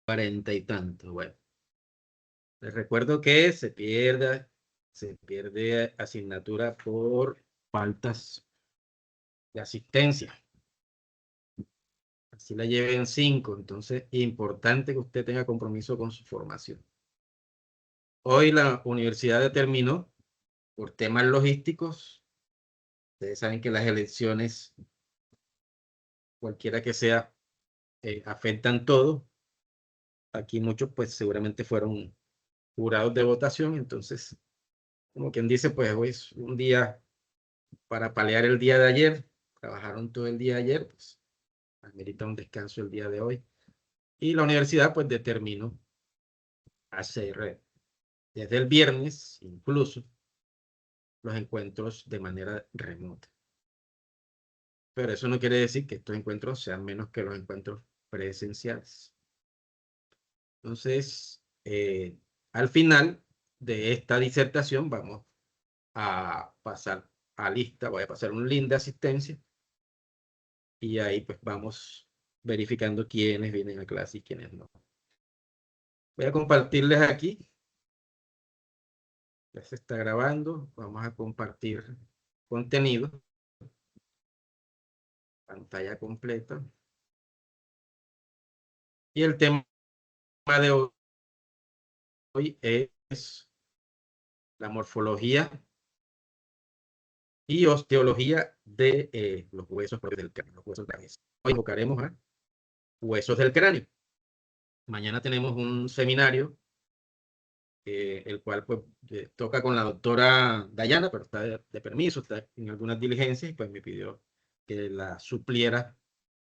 40 y tanto. Bueno, les recuerdo que se pierde asignatura por faltas de asistencia. Así la lleven 5. Entonces, importante que usted tenga compromiso con su formación. Hoy la universidad determinó, por temas logísticos, ustedes saben que las elecciones, cualquiera que sea, afectan todo. Aquí muchos, pues seguramente fueron jurados de votación. Entonces, como quien dice, pues hoy es un día para paliar el día de ayer. Trabajaron todo el día de ayer, pues amerita un descanso el día de hoy. Y la universidad, pues determinó hacer desde el viernes, incluso, los encuentros de manera remota. Pero eso no quiere decir que estos encuentros sean menos que los encuentros presenciales. Entonces, al final de esta disertación vamos a pasar a lista, voy a pasar un link de asistencia y ahí pues vamos verificando quiénes vienen a clase y quiénes no. Voy a compartirles aquí. Ya se está grabando. Vamos a compartir contenido. Pantalla completa. Y el tema de hoy es la morfología y osteología de los huesos del cráneo, los huesos grandes. Hoy enfocaremos a huesos del cráneo. Mañana tenemos un seminario, el cual pues toca con la doctora Dayana, pero está de permiso, está en algunas diligencias y pues me pidió que la supliera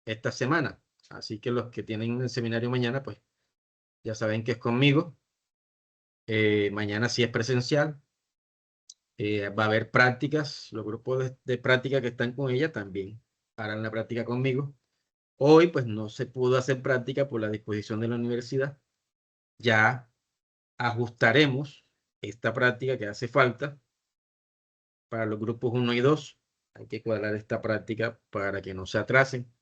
esta semana. Así que los que tienen el seminario mañana, pues ya saben que es conmigo. Mañana sí es presencial. Va a haber prácticas, los grupos de práctica que están con ella también harán la práctica conmigo. Hoy pues no se pudo hacer práctica por la disposición de la universidad. Ya ajustaremos esta práctica que hace falta para los grupos 1 y 2. Hay que cuadrar esta práctica para que no se atrasen,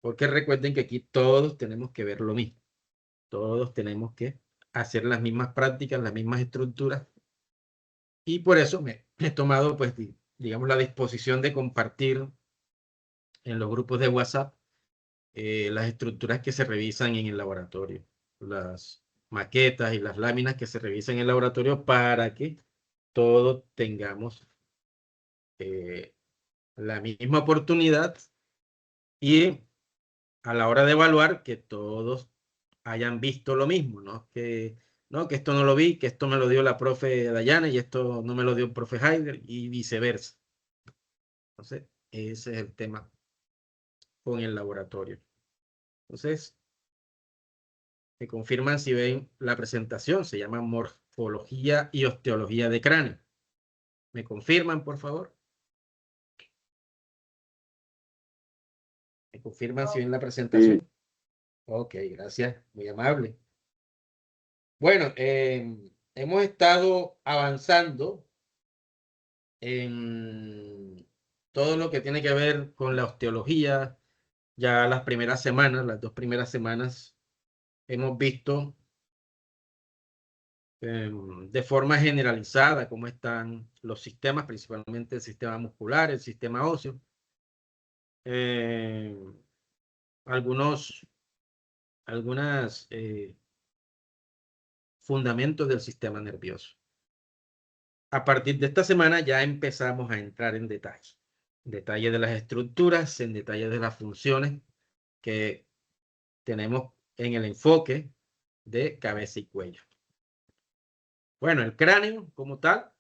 porque recuerden que aquí todos tenemos que ver lo mismo. Todos tenemos que hacer las mismas prácticas, las mismas estructuras. Y por eso me he tomado, pues, digamos, la disposición de compartir en los grupos de WhatsApp las estructuras que se revisan en el laboratorio, las maquetas y las láminas que se revisan en el laboratorio para que todos tengamos la misma oportunidad y a la hora de evaluar que todos hayan visto lo mismo, ¿no? Que esto no lo vi, que esto me lo dio la profe Dayana y esto no me lo dio el profe Heider y viceversa. Entonces, ese es el tema con el laboratorio. Entonces, me confirman si ven la presentación, se llama morfología y osteología de cráneo. ¿Me confirman, por favor? ¿Me confirman si ven la presentación? Sí. Ok, gracias, muy amable. Bueno, hemos estado avanzando en todo lo que tiene que ver con la osteología. Ya las primeras semanas, las 2 primeras semanas, hemos visto de forma generalizada cómo están los sistemas, principalmente el sistema muscular, el sistema óseo. Algunos fundamentos del sistema nervioso. A partir de esta semana ya empezamos a entrar en detalle de las estructuras, en detalle de las funciones que tenemos en el enfoque de cabeza y cuello. Bueno, el cráneo como tal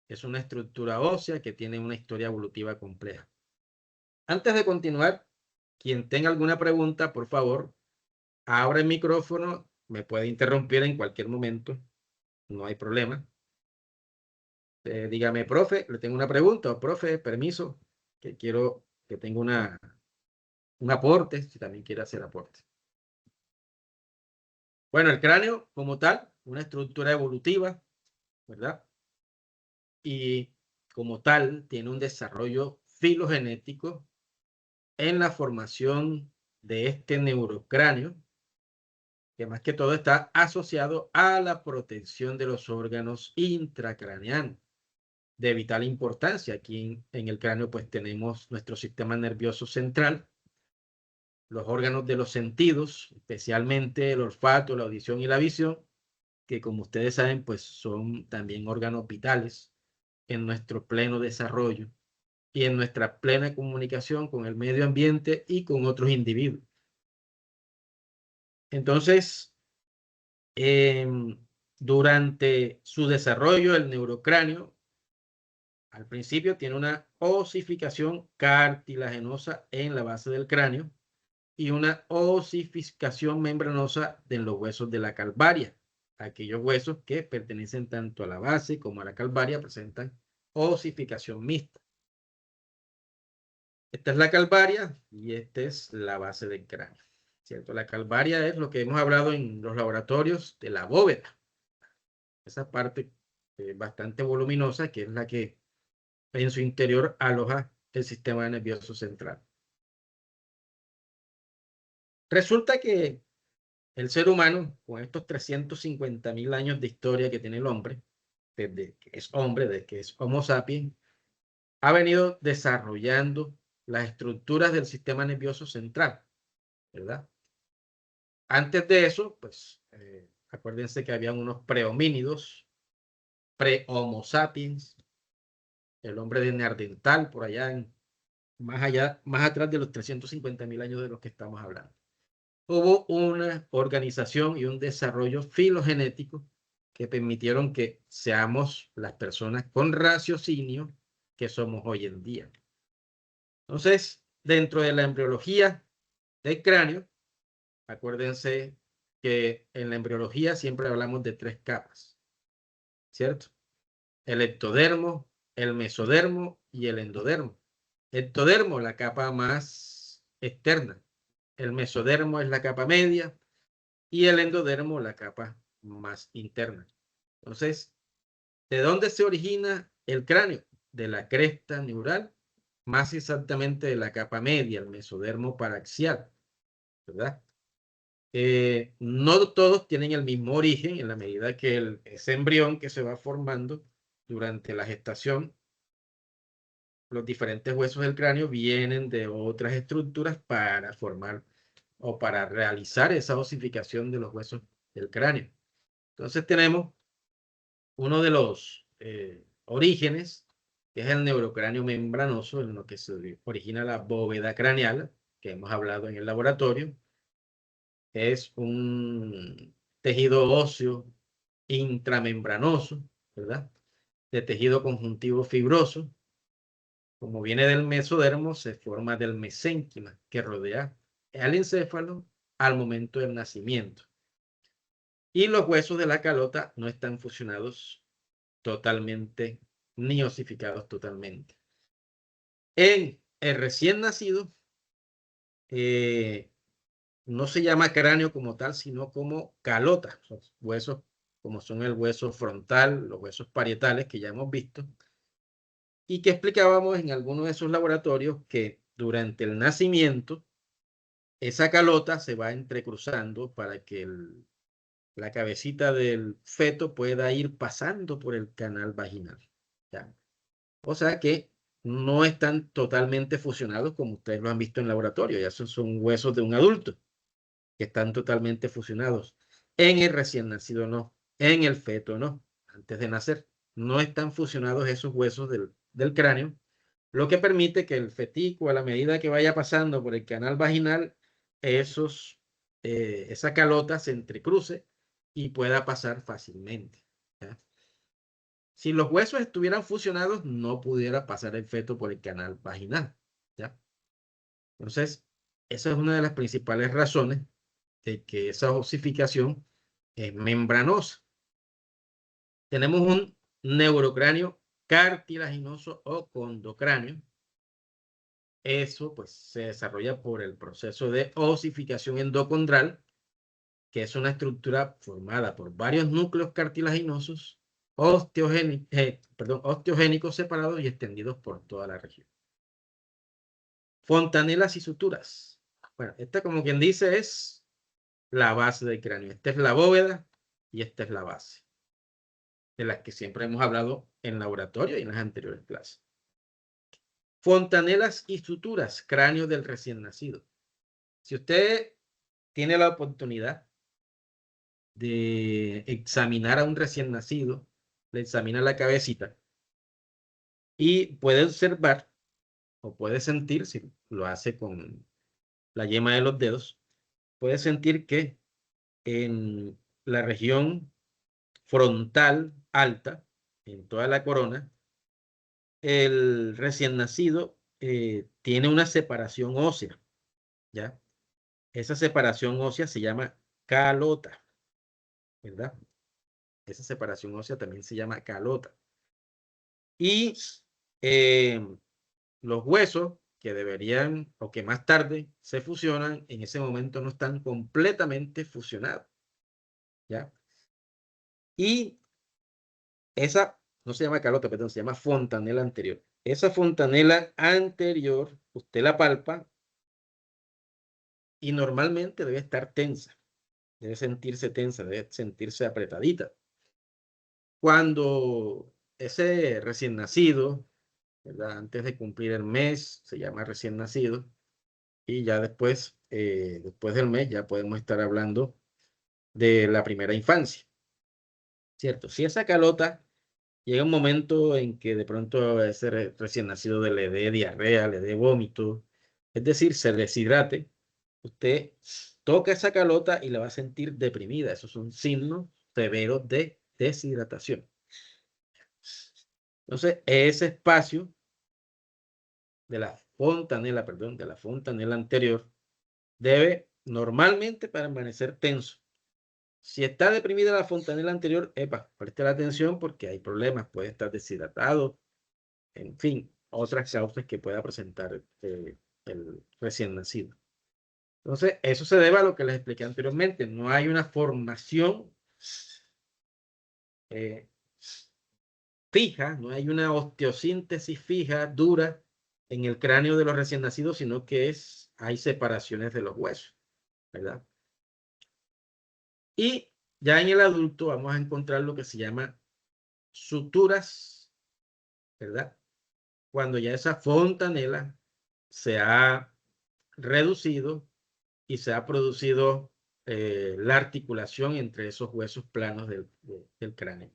es una estructura ósea que tiene una historia evolutiva compleja. Antes de continuar, quien tenga alguna pregunta, por favor, abra el micrófono, me puede interrumpir en cualquier momento, no hay problema. Dígame, profe, le tengo una pregunta, o profe, permiso, que quiero que tenga un aporte, si también quiere hacer aporte. Bueno, el cráneo como tal, una estructura evolutiva, ¿verdad? Y como tal, tiene un desarrollo filogenético en la formación de este neurocráneo, que más que todo está asociado a la protección de los órganos intracraneanos, de vital importancia. Aquí en el cráneo pues tenemos nuestro sistema nervioso central, los órganos de los sentidos, especialmente el olfato, la audición y la visión, que como ustedes saben pues son también órganos vitales en nuestro pleno desarrollo y en nuestra plena comunicación con el medio ambiente y con otros individuos. Entonces, durante su desarrollo, el neurocráneo, al principio tiene una osificación cartilaginosa en la base del cráneo y una osificación membranosa en los huesos de la calvaria. Aquellos huesos que pertenecen tanto a la base como a la calvaria presentan osificación mixta. Esta es la calvaria y esta es la base del cráneo, ¿cierto? La calvaria es lo que hemos hablado en los laboratorios de la bóveda. Esa parte bastante voluminosa que es la que en su interior aloja el sistema nervioso central. Resulta que el ser humano, con estos 350.000 años de historia que tiene el hombre, desde que es hombre, desde que es Homo sapiens, ha venido desarrollando las estructuras del sistema nervioso central, ¿verdad? Antes de eso, pues, acuérdense que habían unos prehomínidos, pre-Homo sapiens, el hombre de Neandertal, por allá, más atrás de los 350.000 años de los que estamos hablando. Hubo una organización y un desarrollo filogenético que permitieron que seamos las personas con raciocinio que somos hoy en día. Entonces, dentro de la embriología del cráneo, acuérdense que en la embriología siempre hablamos de 3 capas, ¿cierto? El ectodermo, el mesodermo y el endodermo. Ectodermo, la capa más externa. El mesodermo es la capa media y el endodermo la capa más interna. Entonces, ¿de dónde se origina el cráneo? De la cresta neural, más exactamente de la capa media, el mesodermo paraxial, ¿verdad? No todos tienen el mismo origen en la medida que ese embrión que se va formando durante la gestación, los diferentes huesos del cráneo vienen de otras estructuras para formar o para realizar esa osificación de los huesos del cráneo. Entonces tenemos uno de los orígenes, que es el neurocráneo membranoso, en lo que se origina la bóveda craneal, que hemos hablado en el laboratorio. Es un tejido óseo intramembranoso, ¿verdad? De tejido conjuntivo fibroso. Como viene del mesodermo, se forma del mesénquima que rodea al encéfalo al momento del nacimiento. Y los huesos de la calota no están fusionados totalmente ni osificados totalmente. En el recién nacido, no se llama cráneo como tal, sino como calota. Los huesos como son el hueso frontal, los huesos parietales que ya hemos visto, y que explicábamos en algunos de esos laboratorios que durante el nacimiento esa calota se va entrecruzando para que la cabecita del feto pueda ir pasando por el canal vaginal, ¿ya? O sea que no están totalmente fusionados como ustedes lo han visto en laboratorio, ya son huesos de un adulto que están totalmente fusionados. En el recién nacido no, en el feto no, antes de nacer. No están fusionados esos huesos del cráneo, lo que permite que el fetico, a la medida que vaya pasando por el canal vaginal, esa calota se entrecruce y pueda pasar fácilmente, ¿ya? Si los huesos estuvieran fusionados, no pudiera pasar el feto por el canal vaginal, ¿ya? Entonces, esa es una de las principales razones de que esa osificación es membranosa. Tenemos un neurocráneo cartilaginoso o condocráneo. Eso pues se desarrolla por el proceso de osificación endocondral, que es una estructura formada por varios núcleos cartilaginosos osteogénicos separados y extendidos por toda la región. Fontanelas y suturas. Bueno, esta como quien dice es la base del cráneo. Esta es la bóveda y esta es la base, de las que siempre hemos hablado en laboratorio y en las anteriores clases. Fontanelas y suturas, cráneo del recién nacido. Si usted tiene la oportunidad de examinar a un recién nacido, le examina la cabecita y puede observar o puede sentir, si lo hace con la yema de los dedos, puede sentir que en la región frontal alta, en toda la corona, el recién nacido tiene una separación ósea, ¿ya? Esa separación ósea se llama calota, ¿verdad? Esa separación ósea también se llama calota. Y los huesos que deberían o que más tarde se fusionan, en ese momento no están completamente fusionados, ¿ya? Y esa no se llama calota, perdón, se llama fontanela anterior. Esa fontanela anterior, usted la palpa y normalmente debe estar tensa, debe sentirse tensa, debe sentirse apretadita. Cuando ese recién nacido, ¿verdad? Antes de cumplir el mes, se llama recién nacido, y ya después, después del mes, ya podemos estar hablando de la primera infancia, ¿cierto? Si esa calota llega un momento en que de pronto a ese recién nacido le dé diarrea, le dé vómito, es decir, se deshidrate, usted toca esa calota y la va a sentir deprimida. Esos son signos severos de deshidratación. Entonces, ese espacio de la fontanela, perdón, de la fontanela anterior, debe normalmente permanecer tenso. Si está deprimida la fontanela anterior, preste la atención porque hay problemas, puede estar deshidratado, en fin, otras causas que pueda presentar el recién nacido. Entonces, eso se debe a lo que les expliqué anteriormente. No hay una formación fija, no hay una osteosíntesis fija, dura, en el cráneo de los recién nacidos, sino que hay separaciones de los huesos, ¿verdad? Y ya en el adulto vamos a encontrar lo que se llama suturas, ¿verdad? Cuando ya esa fontanela se ha reducido y se ha producido la articulación entre esos huesos planos del cráneo.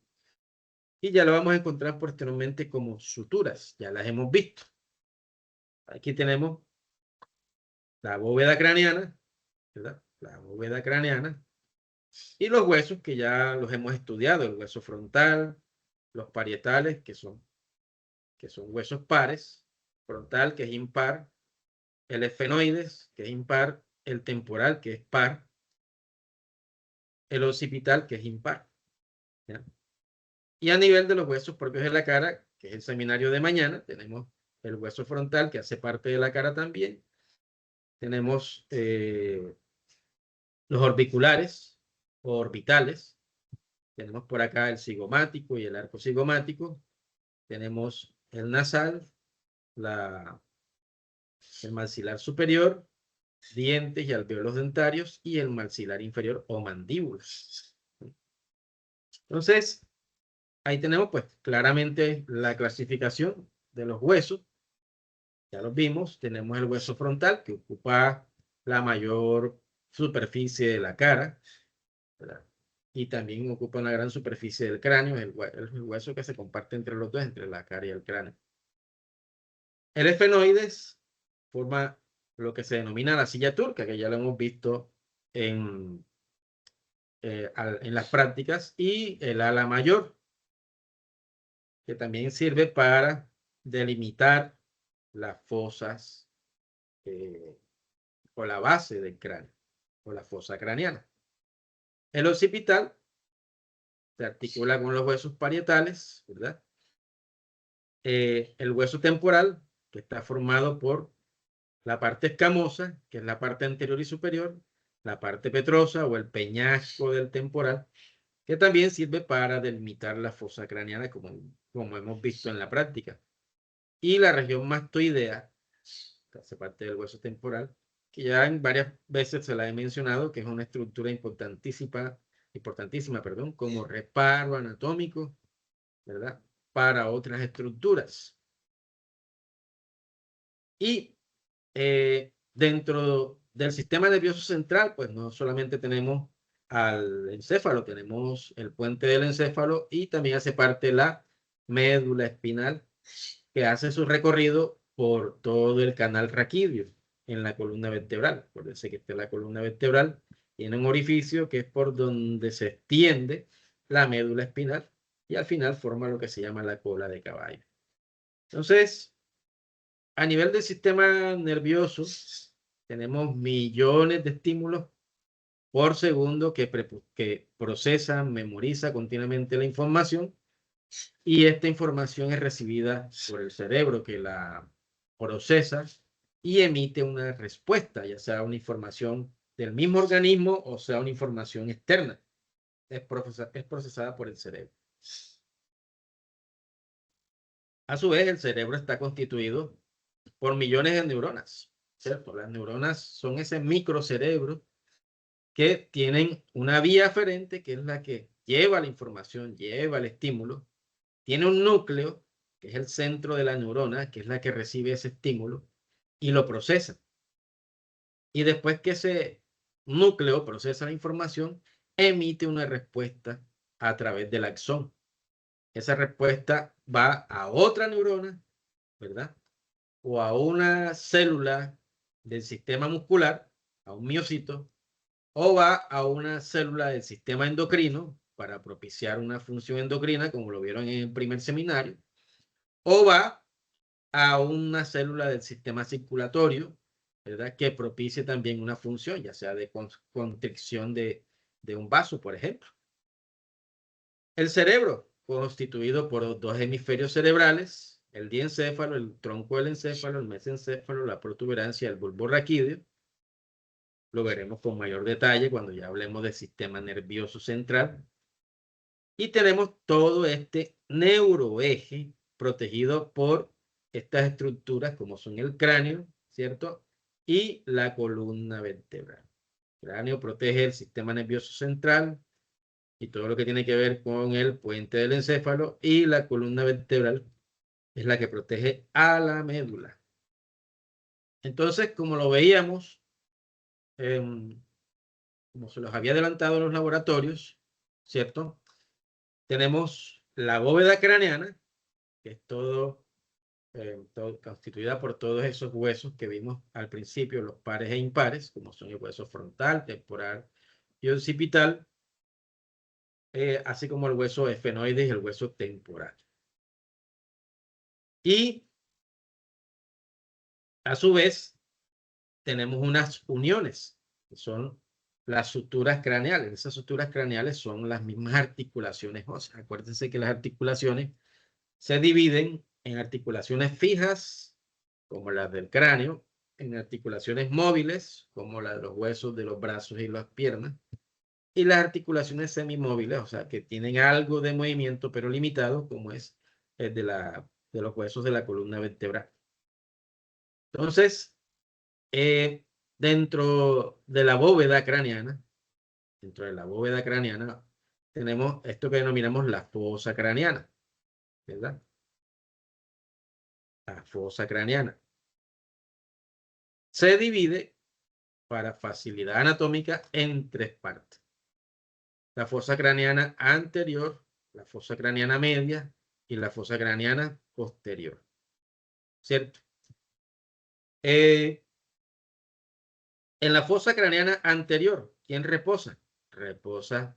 Y ya lo vamos a encontrar posteriormente como suturas, ya las hemos visto. Aquí tenemos la bóveda craneana, ¿verdad? La bóveda craneana y los huesos que ya los hemos estudiado, el hueso frontal, los parietales, que son huesos pares, frontal, que es impar, el esfenoides, que es impar, el temporal, que es par, el occipital, que es impar, ¿ya? Y a nivel de los huesos propios de la cara, que es el seminario de mañana, tenemos el hueso frontal, que hace parte de la cara también. Tenemos los orbiculares o orbitales. Tenemos por acá el cigomático y el arco cigomático. Tenemos el nasal, el maxilar superior, dientes y alvéolos dentarios y el maxilar inferior o mandíbulas. Entonces, ahí tenemos pues claramente la clasificación de los huesos. Ya los vimos, tenemos el hueso frontal que ocupa la mayor superficie de la cara, ¿verdad? Y también ocupa una gran superficie del cráneo, el hueso que se comparte entre los dos, entre la cara y el cráneo. El esfenoides forma lo que se denomina la silla turca, que ya lo hemos visto en las prácticas, y el ala mayor, que también sirve para delimitar las fosas o la base del cráneo, o la fosa craneana. El occipital se articula con los huesos parietales, ¿verdad? El hueso temporal, que está formado por la parte escamosa, que es la parte anterior y superior, la parte petrosa o el peñasco del temporal, que también sirve para delimitar la fosa craneana, como hemos visto en la práctica. Y la región mastoidea, que hace parte del hueso temporal, que ya en varias veces se la he mencionado, que es una estructura importantísima, perdón, como reparo anatómico, ¿verdad? Para otras estructuras. Y dentro del sistema nervioso central, pues no solamente tenemos al encéfalo, tenemos el puente del encéfalo y también hace parte la médula espinal, que hace su recorrido por todo el canal raquídeo en la columna vertebral. Acuérdense que esta es la columna vertebral, tiene un orificio que es por donde se extiende la médula espinal y al final forma lo que se llama la cola de caballo. Entonces, a nivel del sistema nervioso, tenemos millones de estímulos por segundo que procesan, memoriza continuamente la información, y esta información es recibida por el cerebro, que la procesa y emite una respuesta, ya sea una información del mismo organismo o sea una información externa. Es procesada por el cerebro. A su vez, el cerebro está constituido por millones de neuronas, ¿cierto? Las neuronas son ese microcerebro que tienen una vía aferente, que es la que lleva la información, lleva el estímulo. Tiene un núcleo, que es el centro de la neurona, que es la que recibe ese estímulo y lo procesa. Y después que ese núcleo procesa la información, emite una respuesta a través del axón. Esa respuesta va a otra neurona, ¿verdad? O a una célula del sistema muscular, a un miocito, o va a una célula del sistema endocrino para propiciar una función endocrina, como lo vieron en el primer seminario, o va a una célula del sistema circulatorio, ¿verdad? Que propicie también una función, ya sea de constricción de un vaso, por ejemplo. El cerebro, constituido por dos hemisferios cerebrales, el diencéfalo, el tronco del encéfalo, el mesencéfalo, la protuberancia, el bulbo raquídeo. Lo veremos con mayor detalle cuando ya hablemos del sistema nervioso central. Y tenemos todo este neuroeje protegido por estas estructuras como son el cráneo, ¿cierto? Y la columna vertebral. El cráneo protege el sistema nervioso central y todo lo que tiene que ver con el puente del encéfalo, y la columna vertebral es la que protege a la médula. Entonces, como lo veíamos, como se los había adelantado en los laboratorios, ¿cierto? Tenemos la bóveda craneana, que es todo constituida por todos esos huesos que vimos al principio, los pares e impares, como son el hueso frontal, temporal y occipital, así como el hueso esfenoide y el hueso temporal. Y a su vez tenemos unas uniones, que son las suturas craneales. Esas suturas craneales son las mismas articulaciones óseas. Acuérdense que las articulaciones se dividen en articulaciones fijas, como las del cráneo, en articulaciones móviles, como las de los huesos de los brazos y las piernas, y las articulaciones semimóviles, o sea, que tienen algo de movimiento, pero limitado, como es el de los huesos de la columna vertebral. Entonces, dentro de la bóveda craneana, tenemos esto que denominamos la fosa craneana, ¿verdad? La fosa craneana se divide, para facilidad anatómica, en tres partes: la fosa craneana anterior, la fosa craneana media y la fosa craneana posterior, ¿cierto? En la fosa craneana anterior, ¿quién reposa? Reposa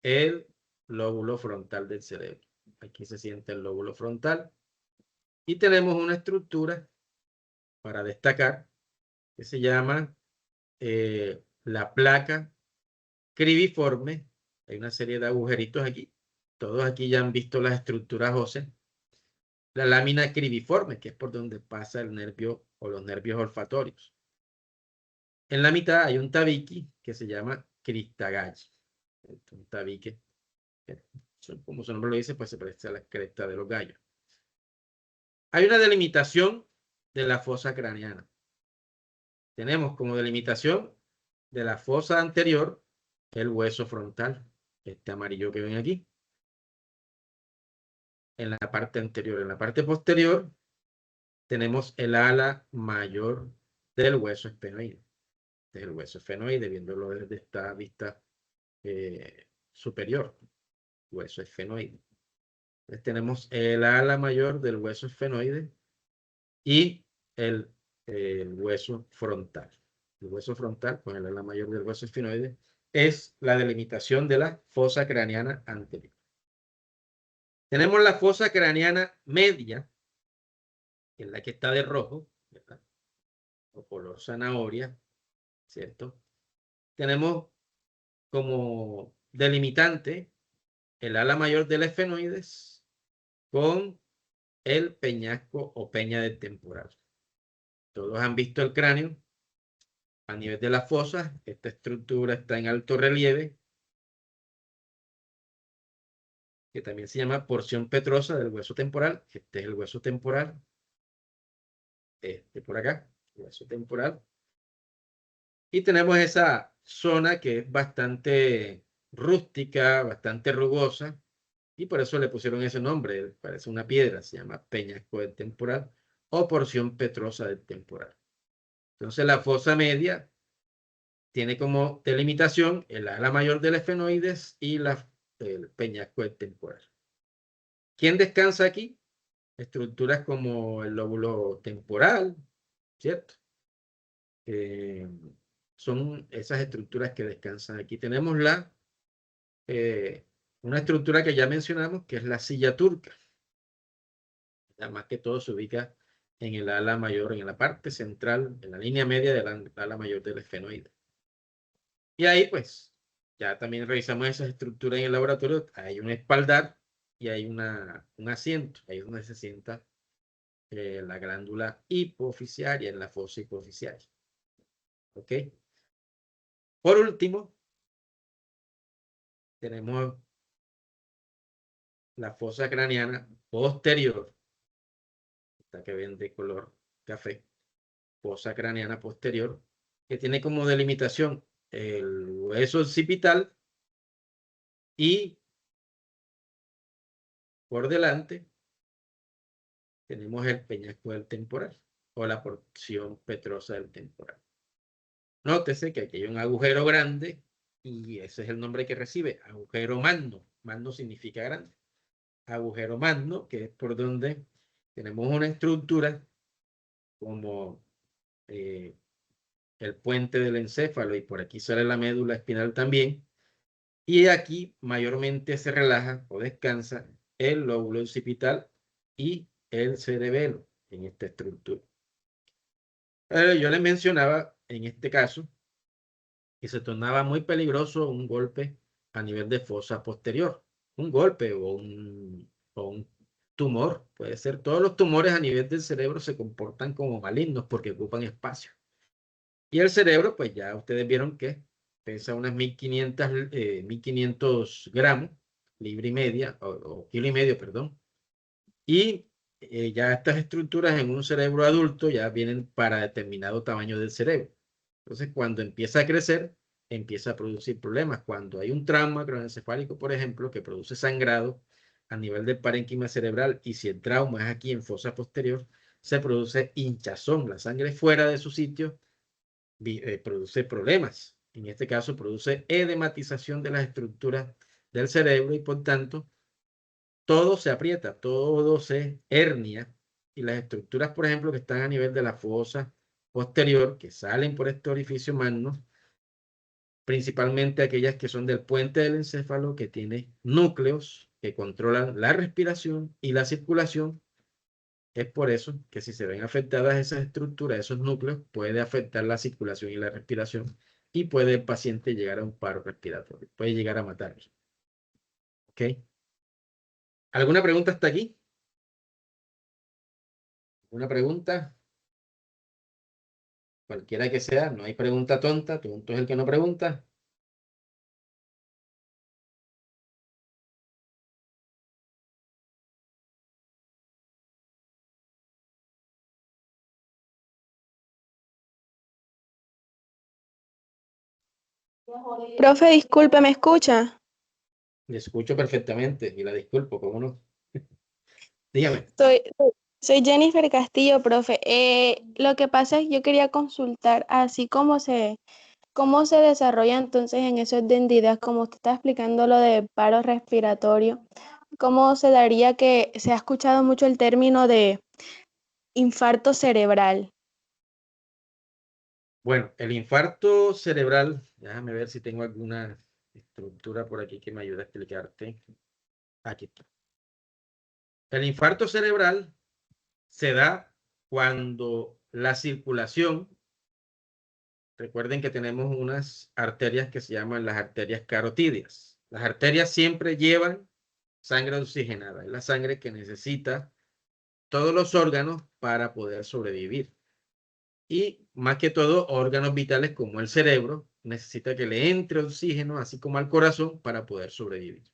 el lóbulo frontal del cerebro. Aquí se siente el lóbulo frontal. Y tenemos una estructura, para destacar, que se llama la placa cribiforme. Hay una serie de agujeritos aquí. Todos aquí ya han visto las estructuras óseas. La lámina cribiforme, que es por donde pasa el nervio o los nervios olfatorios. En la mitad hay un tabique que se llama cristagalli. Un tabique, como su nombre lo dice, pues se parece a la cresta de los gallos. Hay una delimitación de la fosa craneana. tenemos como delimitación de la fosa anterior el hueso frontal, este amarillo que ven aquí, en la parte anterior. En la parte posterior tenemos el ala mayor del hueso esfenoide. Este es el hueso esfenoide, viéndolo desde esta vista superior, hueso esfenoide. Entonces tenemos el ala mayor del hueso esfenoide y el, hueso frontal. El hueso frontal, con el ala mayor del hueso esfenoide, es la delimitación de la fosa craneana anterior. Tenemos la fosa craneana media, que es la que está de rojo, ¿verdad? O color zanahoria, ¿cierto? Tenemos como delimitante el ala mayor del esfenoides con el peñasco o peña del temporal. Todos han visto el cráneo a nivel de las fosas. Esta estructura está en alto relieve, que también se llama porción petrosa del hueso temporal. Este es el hueso temporal. Este por acá, hueso temporal. Y tenemos esa zona que es bastante rústica, bastante rugosa, y por eso le pusieron ese nombre. Parece una piedra, se llama peñasco del temporal o porción petrosa del temporal. Entonces la fosa media tiene como delimitación el ala mayor del esfenoides y el peñasco del temporal. ¿Quién descansa aquí? Estructuras como el lóbulo temporal, ¿cierto? Son esas estructuras que descansan aquí. Tenemos una estructura que ya mencionamos, que es la silla turca. Más que todo se ubica en el ala mayor, en la parte central, en la línea media del ala mayor del esfenoide. Y ahí, pues, ya también revisamos esas estructuras en el laboratorio. Hay un espaldar y hay un asiento. Ahí es donde se sienta la glándula hipoficiaria, en la fosa hipoficiaria. ¿Ok? Por último, tenemos la fosa craneana posterior, esta que ven de color café, fosa craneana posterior, que tiene como delimitación el hueso occipital y por delante tenemos el peñasco del temporal o la porción petrosa del temporal. Nótese que aquí hay un agujero grande y ese es el nombre que recibe, agujero magno. Magno significa grande. Agujero magno, que es por donde tenemos una estructura como el puente del encéfalo, y por aquí sale la médula espinal también. Y aquí mayormente se relaja o descansa el lóbulo occipital y el cerebelo en esta estructura. Yo les mencionaba en este caso que se tornaba muy peligroso un golpe a nivel de fosa posterior. Un golpe o un tumor, puede ser. Todos los tumores a nivel del cerebro se comportan como malignos porque ocupan espacio. Y el cerebro, pues ya ustedes vieron que pesa unas 1500 gramos, libra y media, o kilo y medio, perdón. Y ya estas estructuras en un cerebro adulto ya vienen para determinado tamaño del cerebro. Entonces, cuando empieza a crecer, empieza a producir problemas. Cuando hay un trauma craneoencefálico, por ejemplo, que produce sangrado a nivel del parénquima cerebral, y si el trauma es aquí en fosa posterior, se produce hinchazón, la sangre fuera de su sitio, produce problemas. En este caso, produce edematización de las estructuras del cerebro y, por tanto, todo se aprieta, todo se hernia, y las estructuras, por ejemplo, que están a nivel de la fosa posterior, que salen por este orificio magno, principalmente aquellas que son del puente del encéfalo, que tiene núcleos que controlan la respiración y la circulación. Es por eso que si se ven afectadas esas estructuras, esos núcleos, puede afectar la circulación y la respiración, y puede el paciente llegar a un paro respiratorio, puede llegar a matarlo. ¿Ok? ¿Alguna pregunta hasta aquí? ¿Una pregunta? Cualquiera que sea, no hay pregunta tonta, tonto es el que no pregunta. Profe, disculpe, ¿me escucha? Le escucho perfectamente y la disculpo, ¿cómo no? Dígame. Soy Jennifer Castillo, profe. Lo que pasa es que yo quería consultar así cómo se desarrolla entonces en esos ideas, como usted está explicando lo de paro respiratorio, cómo se daría que se ha escuchado mucho el término de infarto cerebral. Bueno, el infarto cerebral, déjame ver si tengo alguna estructura por aquí que me ayude a explicarte. Aquí está. El infarto cerebral se da cuando la circulación, recuerden que tenemos unas arterias que se llaman las arterias carotídeas. Las arterias siempre llevan sangre oxigenada, es la sangre que necesita todos los órganos para poder sobrevivir. Y más que todo, órganos vitales como el cerebro necesita que le entre oxígeno, así como al corazón, para poder sobrevivir.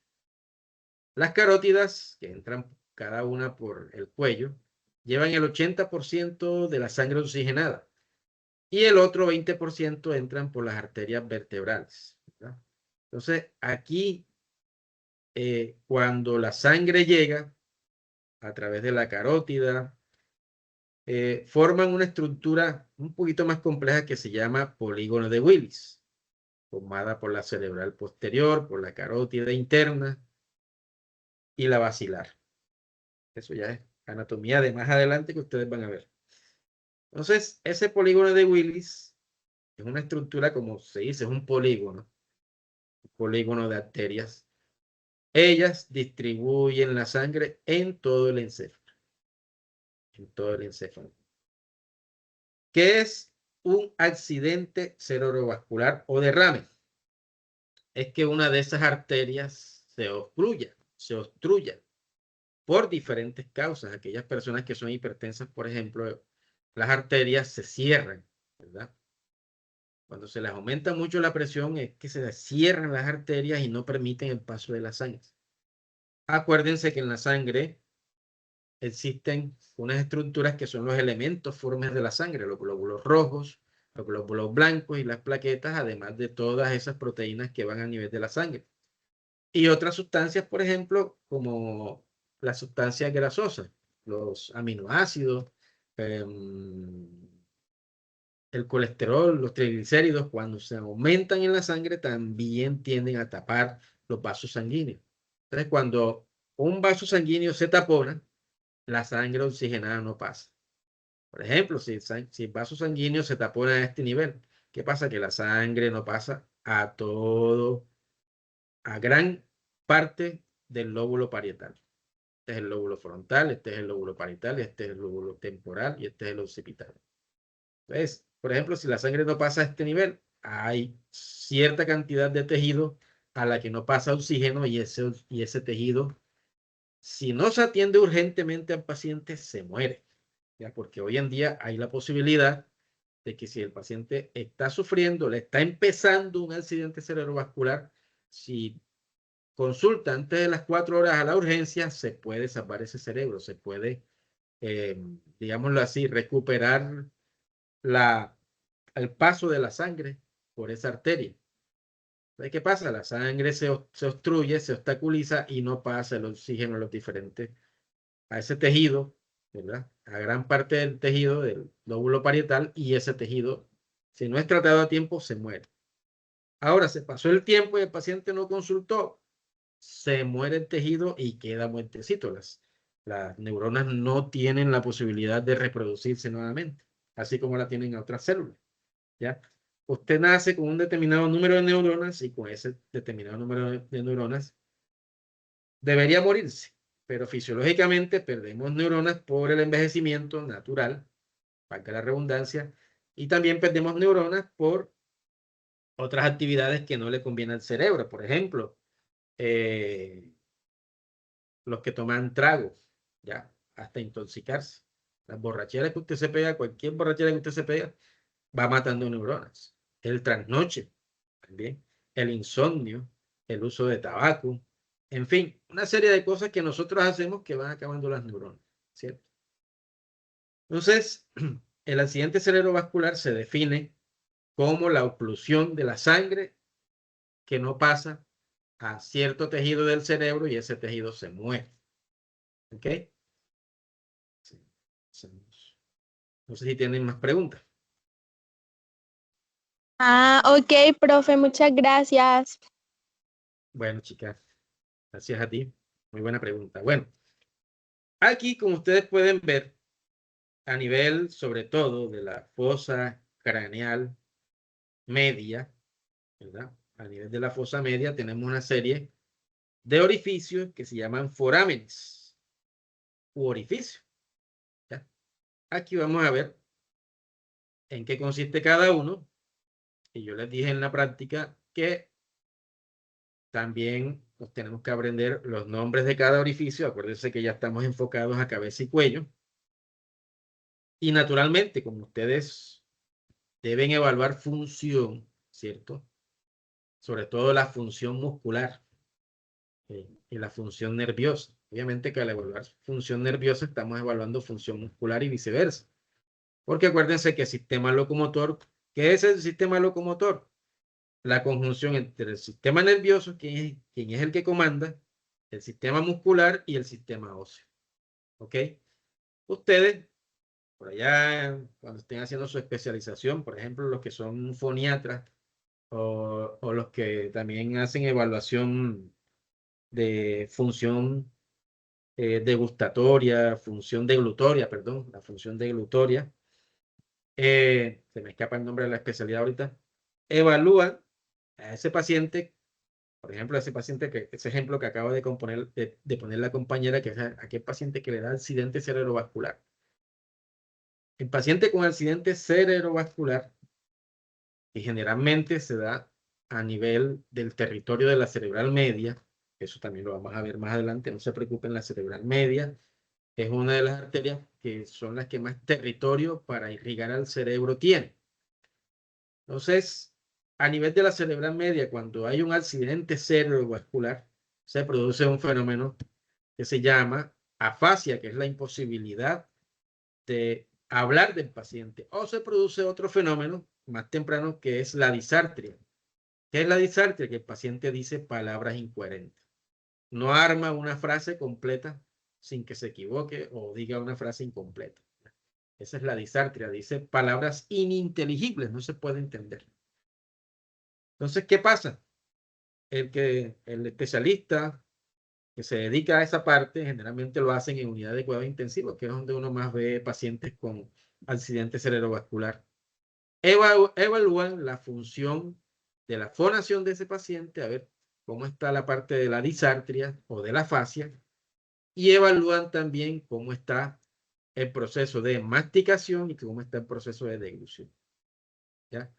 Las carótidas, que entran cada una por el cuello, llevan el 80% de la sangre oxigenada y el otro 20% entran por las arterias vertebrales, ¿verdad? Entonces, aquí, cuando la sangre llega a través de la carótida, forman una estructura un poquito más compleja que se llama polígono de Willis, formada por la cerebral posterior, por la carótida interna y la basilar. Eso ya es anatomía de más adelante que ustedes van a ver. Entonces, ese polígono de Willis es una estructura, como se dice, es un polígono de arterias. Ellas distribuyen la sangre en todo el encéfalo. En todo el encéfalo. ¿Qué es un accidente cerebrovascular o derrame? Es que una de esas arterias se obstruya por diferentes causas. Aquellas personas que son hipertensas, por ejemplo, las arterias se cierran, ¿verdad? Cuando se les aumenta mucho la presión es que se cierran las arterias y no permiten el paso de la sangre. Acuérdense que en la sangre existen unas estructuras que son los elementos formes de la sangre, los glóbulos rojos, los glóbulos blancos y las plaquetas, además de todas esas proteínas que van a nivel de la sangre. Y otras sustancias, por ejemplo, como las sustancias grasosas, los aminoácidos, el colesterol, los triglicéridos, cuando se aumentan en la sangre, también tienden a tapar los vasos sanguíneos. Entonces, cuando un vaso sanguíneo se tapona, la sangre oxigenada no pasa. Por ejemplo, si el vaso sanguíneo se tapona a este nivel, ¿qué pasa? Que la sangre no pasa a gran parte del lóbulo parietal. Este es el lóbulo frontal, este es el lóbulo parietal, este es el lóbulo temporal y este es el occipital. Entonces, por ejemplo, si la sangre no pasa a este nivel, hay cierta cantidad de tejido a la que no pasa oxígeno y ese tejido, si no se atiende urgentemente al paciente, se muere. ¿Ya? Porque hoy en día hay la posibilidad de que si el paciente está sufriendo, le está empezando un accidente cerebrovascular, si consulta antes de las 4 horas a la urgencia, se puede salvar ese cerebro, se puede, digámoslo así, recuperar el paso de la sangre por esa arteria. Entonces, ¿qué pasa? La sangre se obstruye, se obstaculiza y no pasa el oxígeno a los diferentes, a ese tejido, ¿verdad? A gran parte del tejido del lóbulo parietal y ese tejido, si no es tratado a tiempo, se muere. Ahora, se pasó el tiempo y el paciente no consultó, se muere el tejido y queda muertecito. Las neuronas no tienen la posibilidad de reproducirse nuevamente, así como la tienen otras células. ¿Ya? Usted nace con un determinado número de neuronas y con ese determinado número de neuronas debería morirse, pero fisiológicamente perdemos neuronas por el envejecimiento natural, valga la redundancia, y también perdemos neuronas por otras actividades que no le convienen al cerebro. Por ejemplo, los que toman tragos, ya, hasta intoxicarse. Las borracheras que usted se pega, cualquier borrachera que usted se pega, va matando neuronas. El trasnoche, también. El insomnio, el uso de tabaco, en fin, una serie de cosas que nosotros hacemos que van acabando las neuronas, ¿cierto? Entonces, el accidente cerebrovascular se define como la oclusión de la sangre que no pasa a cierto tejido del cerebro y ese tejido se muere. ¿Ok? Sí. No sé si tienen más preguntas. Ah, ok, profe, muchas gracias. Bueno, chicas, gracias a ti. Muy buena pregunta. Bueno, aquí, como ustedes pueden ver, a nivel sobre todo de la fosa craneal media, ¿verdad? A nivel de la fosa media tenemos una serie de orificios que se llaman forámenes u orificios. ¿Ya? Aquí vamos a ver en qué consiste cada uno. Y yo les dije en la práctica que también nos tenemos que aprender los nombres de cada orificio. Acuérdense que ya estamos enfocados a cabeza y cuello. Y naturalmente, como ustedes deben evaluar función, ¿cierto? Sobre todo la función muscular y la función nerviosa. Obviamente que al evaluar función nerviosa estamos evaluando función muscular y viceversa. Porque acuérdense que el sistema locomotor, ¿qué es el sistema locomotor? La conjunción entre el sistema nervioso, quien es el que comanda, el sistema muscular y el sistema óseo. ¿Ok? Ustedes, por allá, cuando estén haciendo su especialización, por ejemplo, los que son foniatras o los que también hacen evaluación de función degustatoria, función deglutoria, perdón, la función deglutoria, se me escapa el nombre de la especialidad ahorita, evalúan a ese paciente, por ejemplo, a ese paciente, ese ejemplo que acaba de, de poner la compañera, que es aquel paciente que le da accidente cerebrovascular. El paciente con accidente cerebrovascular, y generalmente se da a nivel del territorio de la cerebral media, eso también lo vamos a ver más adelante, no se preocupen, la cerebral media es una de las arterias que son las que más territorio para irrigar al cerebro tiene. Entonces, a nivel de la cerebral media, cuando hay un accidente cerebrovascular, se produce un fenómeno que se llama afasia, que es la imposibilidad de hablar del paciente. O se produce otro fenómeno más temprano que es la disartria. ¿Qué es la disartria? Que el paciente dice palabras incoherentes. No arma una frase completa sin que se equivoque o diga una frase incompleta. Esa es la disartria. Dice palabras ininteligibles, no se puede entender. Entonces, ¿qué pasa? El especialista que se dedica a esa parte generalmente lo hacen en unidad de cuidados intensivos, que es donde uno más ve pacientes con accidente cerebrovascular. Evalúan la función de la fonación de ese paciente, a ver cómo está la parte de la disartria o de la fascia, y evalúan también cómo está el proceso de masticación y cómo está el proceso de deglución. ¿Ya?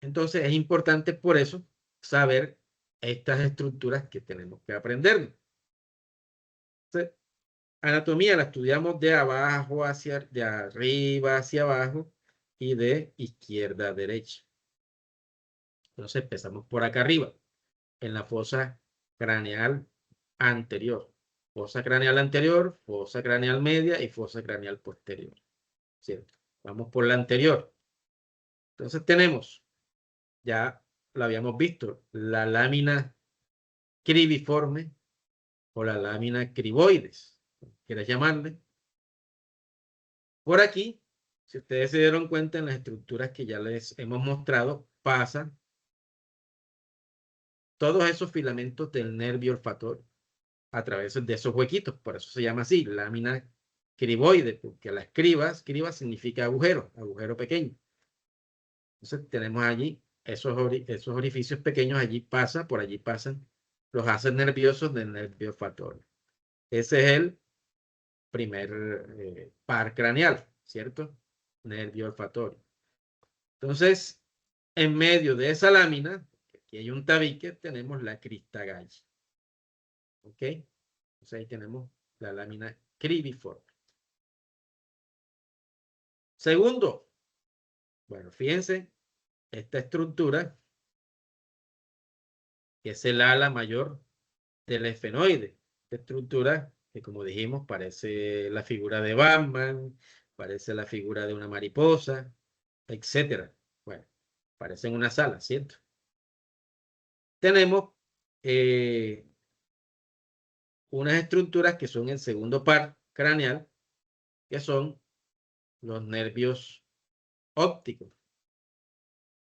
Entonces es importante por eso saber estas estructuras que tenemos que aprender. Entonces, anatomía la estudiamos de abajo hacia, de arriba hacia abajo y de izquierda a derecha. Entonces empezamos por acá arriba, en la fosa craneal anterior. Fosa craneal anterior, fosa craneal media y fosa craneal posterior. ¿Cierto? Vamos por la anterior. Entonces tenemos, ya lo habíamos visto, la lámina cribiforme o la lámina criboides, quieres llamarle. Por aquí, si ustedes se dieron cuenta en las estructuras que ya les hemos mostrado, pasan todos esos filamentos del nervio olfatorio a través de esos huequitos. Por eso se llama así, lámina criboide, porque las criba significa agujero, agujero pequeño. Entonces tenemos allí esos orificios pequeños, por allí pasan los haces nerviosos del nervio olfatorio. Ese es el primer par craneal, ¿cierto? Nervio olfatorio. Entonces, en medio de esa lámina, aquí hay un tabique, tenemos la crista galli. ¿Ok? Entonces ahí tenemos la lámina cribiforme. Segundo, bueno, fíjense, esta estructura, que es el ala mayor del esfenoide. Esta estructura que, como dijimos, parece la figura de Batman, parece la figura de una mariposa, etcétera. Bueno, parecen una sala, ¿cierto? tenemos unas estructuras que son el segundo par craneal, que son los nervios ópticos.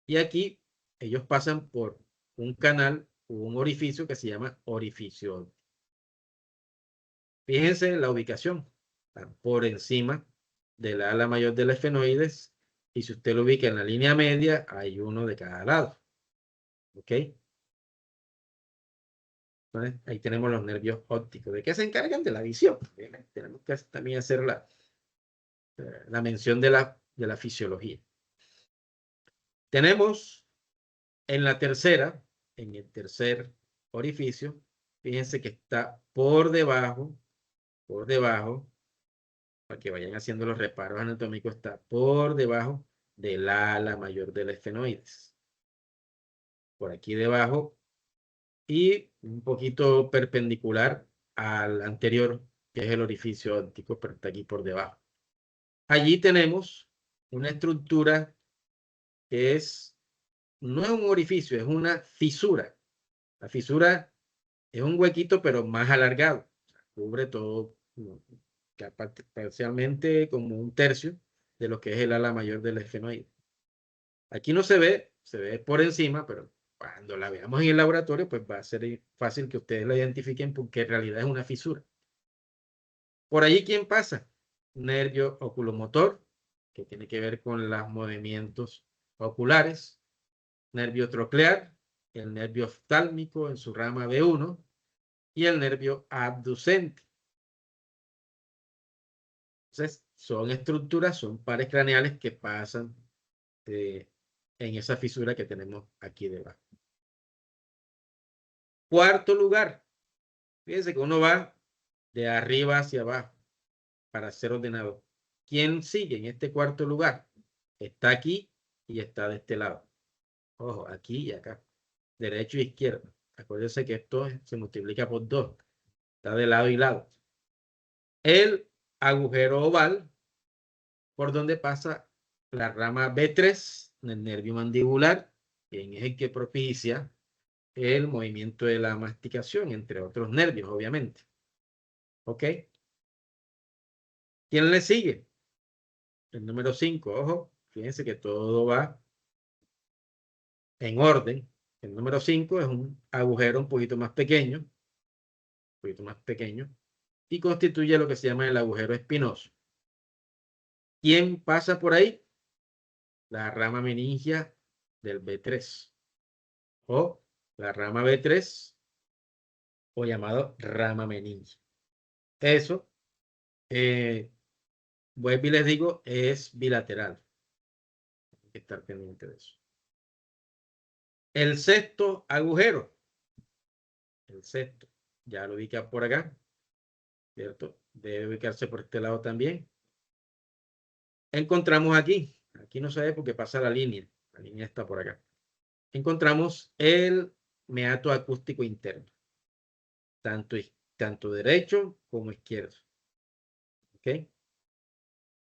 Y aquí ellos pasan por un canal o un orificio que se llama orificio óptico. Fíjense en la ubicación, por encima del ala mayor del esfenoides, y si usted lo ubica en la línea media, hay uno de cada lado. ¿Ok? Entonces, ahí tenemos los nervios ópticos. ¿De qué se encargan? De la visión. Bien, tenemos que también hacer la mención de la fisiología. Tenemos en la tercera, en el tercer orificio, fíjense que está por debajo, para que vayan haciendo los reparos anatómicos, está por debajo del ala mayor del esfenoides. Por aquí debajo y un poquito perpendicular al anterior, que es el orificio óptico, pero está aquí por debajo. Allí tenemos una estructura que no es un orificio, es una fisura. La fisura es un huequito, pero más alargado. Cubre todo, parcialmente como un tercio de lo que es el ala mayor del esfenoide. Aquí no se ve por encima, pero cuando la veamos en el laboratorio, pues va a ser fácil que ustedes la identifiquen porque en realidad es una fisura. Por allí, ¿quién pasa? Nervio oculomotor, que tiene que ver con los movimientos oculares. Nervio troclear, el nervio oftálmico en su rama B1 y el nervio abducente. Entonces, son estructuras, son pares craneales que pasan en esa fisura que tenemos aquí debajo. Cuarto lugar, fíjense que uno va de arriba hacia abajo para ser ordenado. ¿Quién sigue en este cuarto lugar? Está aquí y está de este lado. Ojo, aquí y acá. Derecho e izquierdo. Acuérdense que esto se multiplica por 2. Está de lado y lado. El agujero oval, por donde pasa la rama B3, el nervio mandibular, que es el que propicia el movimiento de la masticación, entre otros nervios, obviamente. ¿Ok? ¿Quién le sigue? El número 5. Ojo, fíjense que todo va en orden. El número 5 es un agujero un poquito más pequeño, y constituye lo que se llama el agujero espinoso. ¿Quién pasa por ahí? La rama meningia del B3 o la rama B3 o llamado rama meningia. Eso, vuelvo y les digo, es bilateral. Hay que estar pendiente de eso. El sexto agujero, ya lo ubica por acá, ¿cierto? Debe ubicarse por este lado también. Encontramos aquí no se ve porque pasa la línea está por acá. Encontramos el meato acústico interno, tanto derecho como izquierdo. ¿Ok?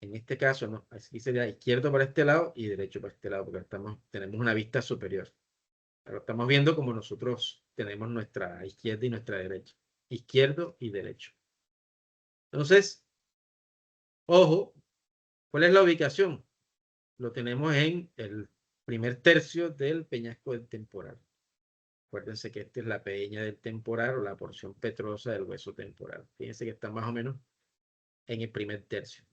En este caso, no, así sería izquierdo para este lado y derecho para este lado, porque tenemos una vista superior. Pero estamos viendo como nosotros tenemos nuestra izquierda y nuestra derecha. Izquierdo y derecho. Entonces, ojo, ¿cuál es la ubicación? Lo tenemos en el primer tercio del peñasco del temporal. Acuérdense que esta es la peña del temporal o la porción petrosa del hueso temporal. Fíjense que está más o menos en el primer tercio.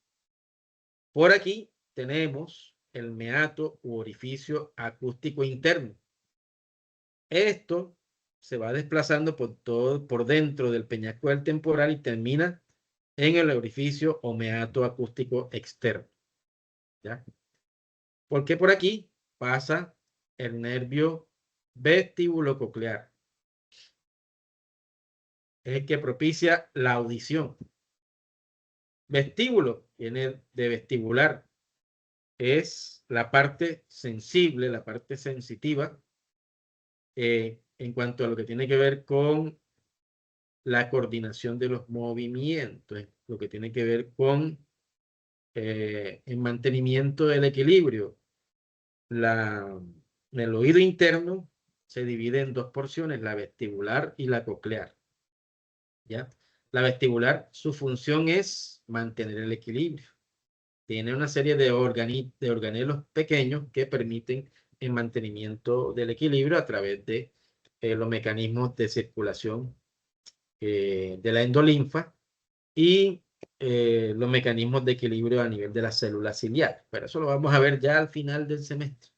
Por aquí tenemos el meato u orificio acústico interno. Esto se va desplazando por dentro del peñasco del temporal y termina en el orificio o meato acústico externo. ¿Ya? Porque por aquí pasa el nervio vestíbulo-coclear. Es el que propicia la audición. Vestíbulo viene de vestibular. Es la parte sensible, la parte sensitiva en cuanto a lo que tiene que ver con la coordinación de los movimientos, lo que tiene que ver con el mantenimiento del equilibrio. El oído interno se divide en dos porciones, la vestibular y la coclear. ¿Ya? La vestibular, su función es mantener el equilibrio. Tiene una serie de organelos pequeños que permiten el mantenimiento del equilibrio a través de los mecanismos de circulación de la endolinfa y los mecanismos de equilibrio a nivel de las células ciliares. Pero eso lo vamos a ver ya al final del semestre.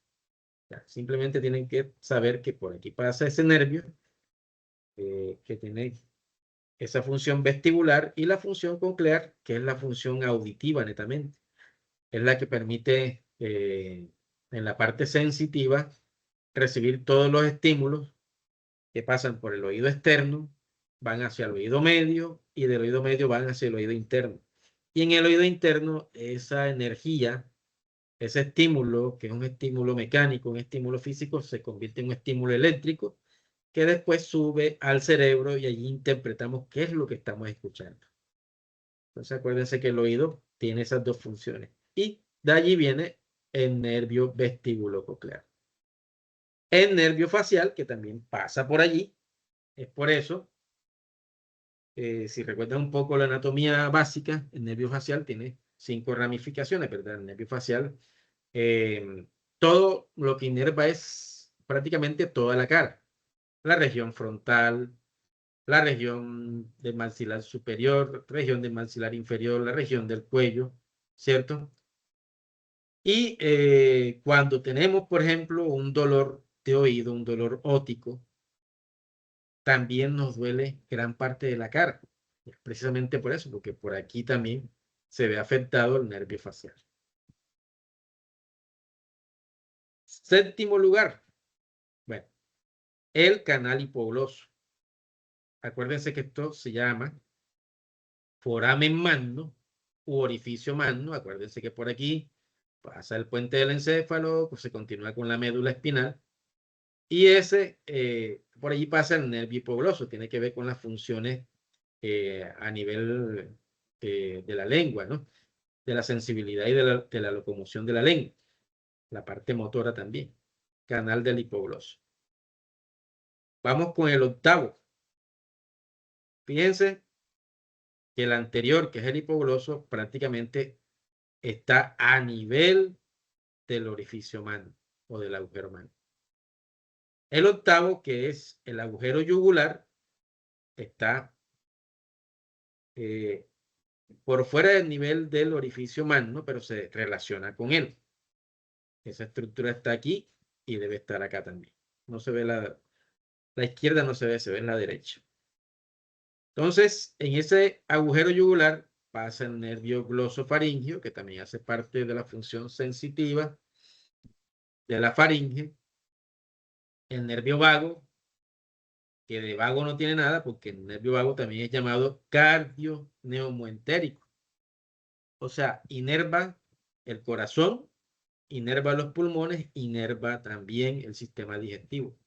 Ya, simplemente tienen que saber que por aquí pasa ese nervio que tiene esa función vestibular y la función coclear, que es la función auditiva netamente. Es la que permite en la parte sensitiva recibir todos los estímulos que pasan por el oído externo, van hacia el oído medio y del oído medio van hacia el oído interno. Y en el oído interno, esa energía, ese estímulo, que es un estímulo mecánico, un estímulo físico, se convierte en un estímulo eléctrico que después sube al cerebro y allí interpretamos qué es lo que estamos escuchando. Entonces acuérdense que el oído tiene esas dos funciones. Y de allí viene el nervio vestíbulo-coclear. El nervio facial, que también pasa por allí, es por eso, si recuerdan un poco la anatomía básica, el nervio facial tiene 5 ramificaciones, ¿verdad? El nervio facial, todo lo que inerva es prácticamente toda la cara. La región frontal, la región del maxilar superior, región del maxilar inferior, la región del cuello, ¿cierto? Y cuando tenemos, por ejemplo, un dolor de oído, un dolor óptico, también nos duele gran parte de la cara. Precisamente por eso, porque por aquí también se ve afectado el nervio facial. Séptimo lugar, bueno, el canal hipogloso. Acuérdense que esto se llama foramen magno u orificio magno. Acuérdense que por aquí pasa el puente del encéfalo, pues se continúa con la médula espinal. Y ese, por allí pasa el nervio hipogloso, tiene que ver con las funciones a nivel de la lengua, ¿no? De la sensibilidad y de la locomoción de la lengua. La parte motora también. Canal del hipogloso. Vamos con el octavo. Fíjense que el anterior, que es el hipogloso, prácticamente está a nivel del orificio magno o del agujero magno. El octavo, que es el agujero yugular, está por fuera del nivel del orificio magno, pero se relaciona con él. Esa estructura está aquí y debe estar acá también. No se ve la izquierda, no se ve en la derecha. Entonces, en ese agujero yugular pasa el nervio glosofaringeo, que también hace parte de la función sensitiva de la faringe. El nervio vago, que de vago no tiene nada, porque el nervio vago también es llamado cardio-neumoentérico. O sea, inerva el corazón, inerva los pulmones, inerva también el sistema digestivo.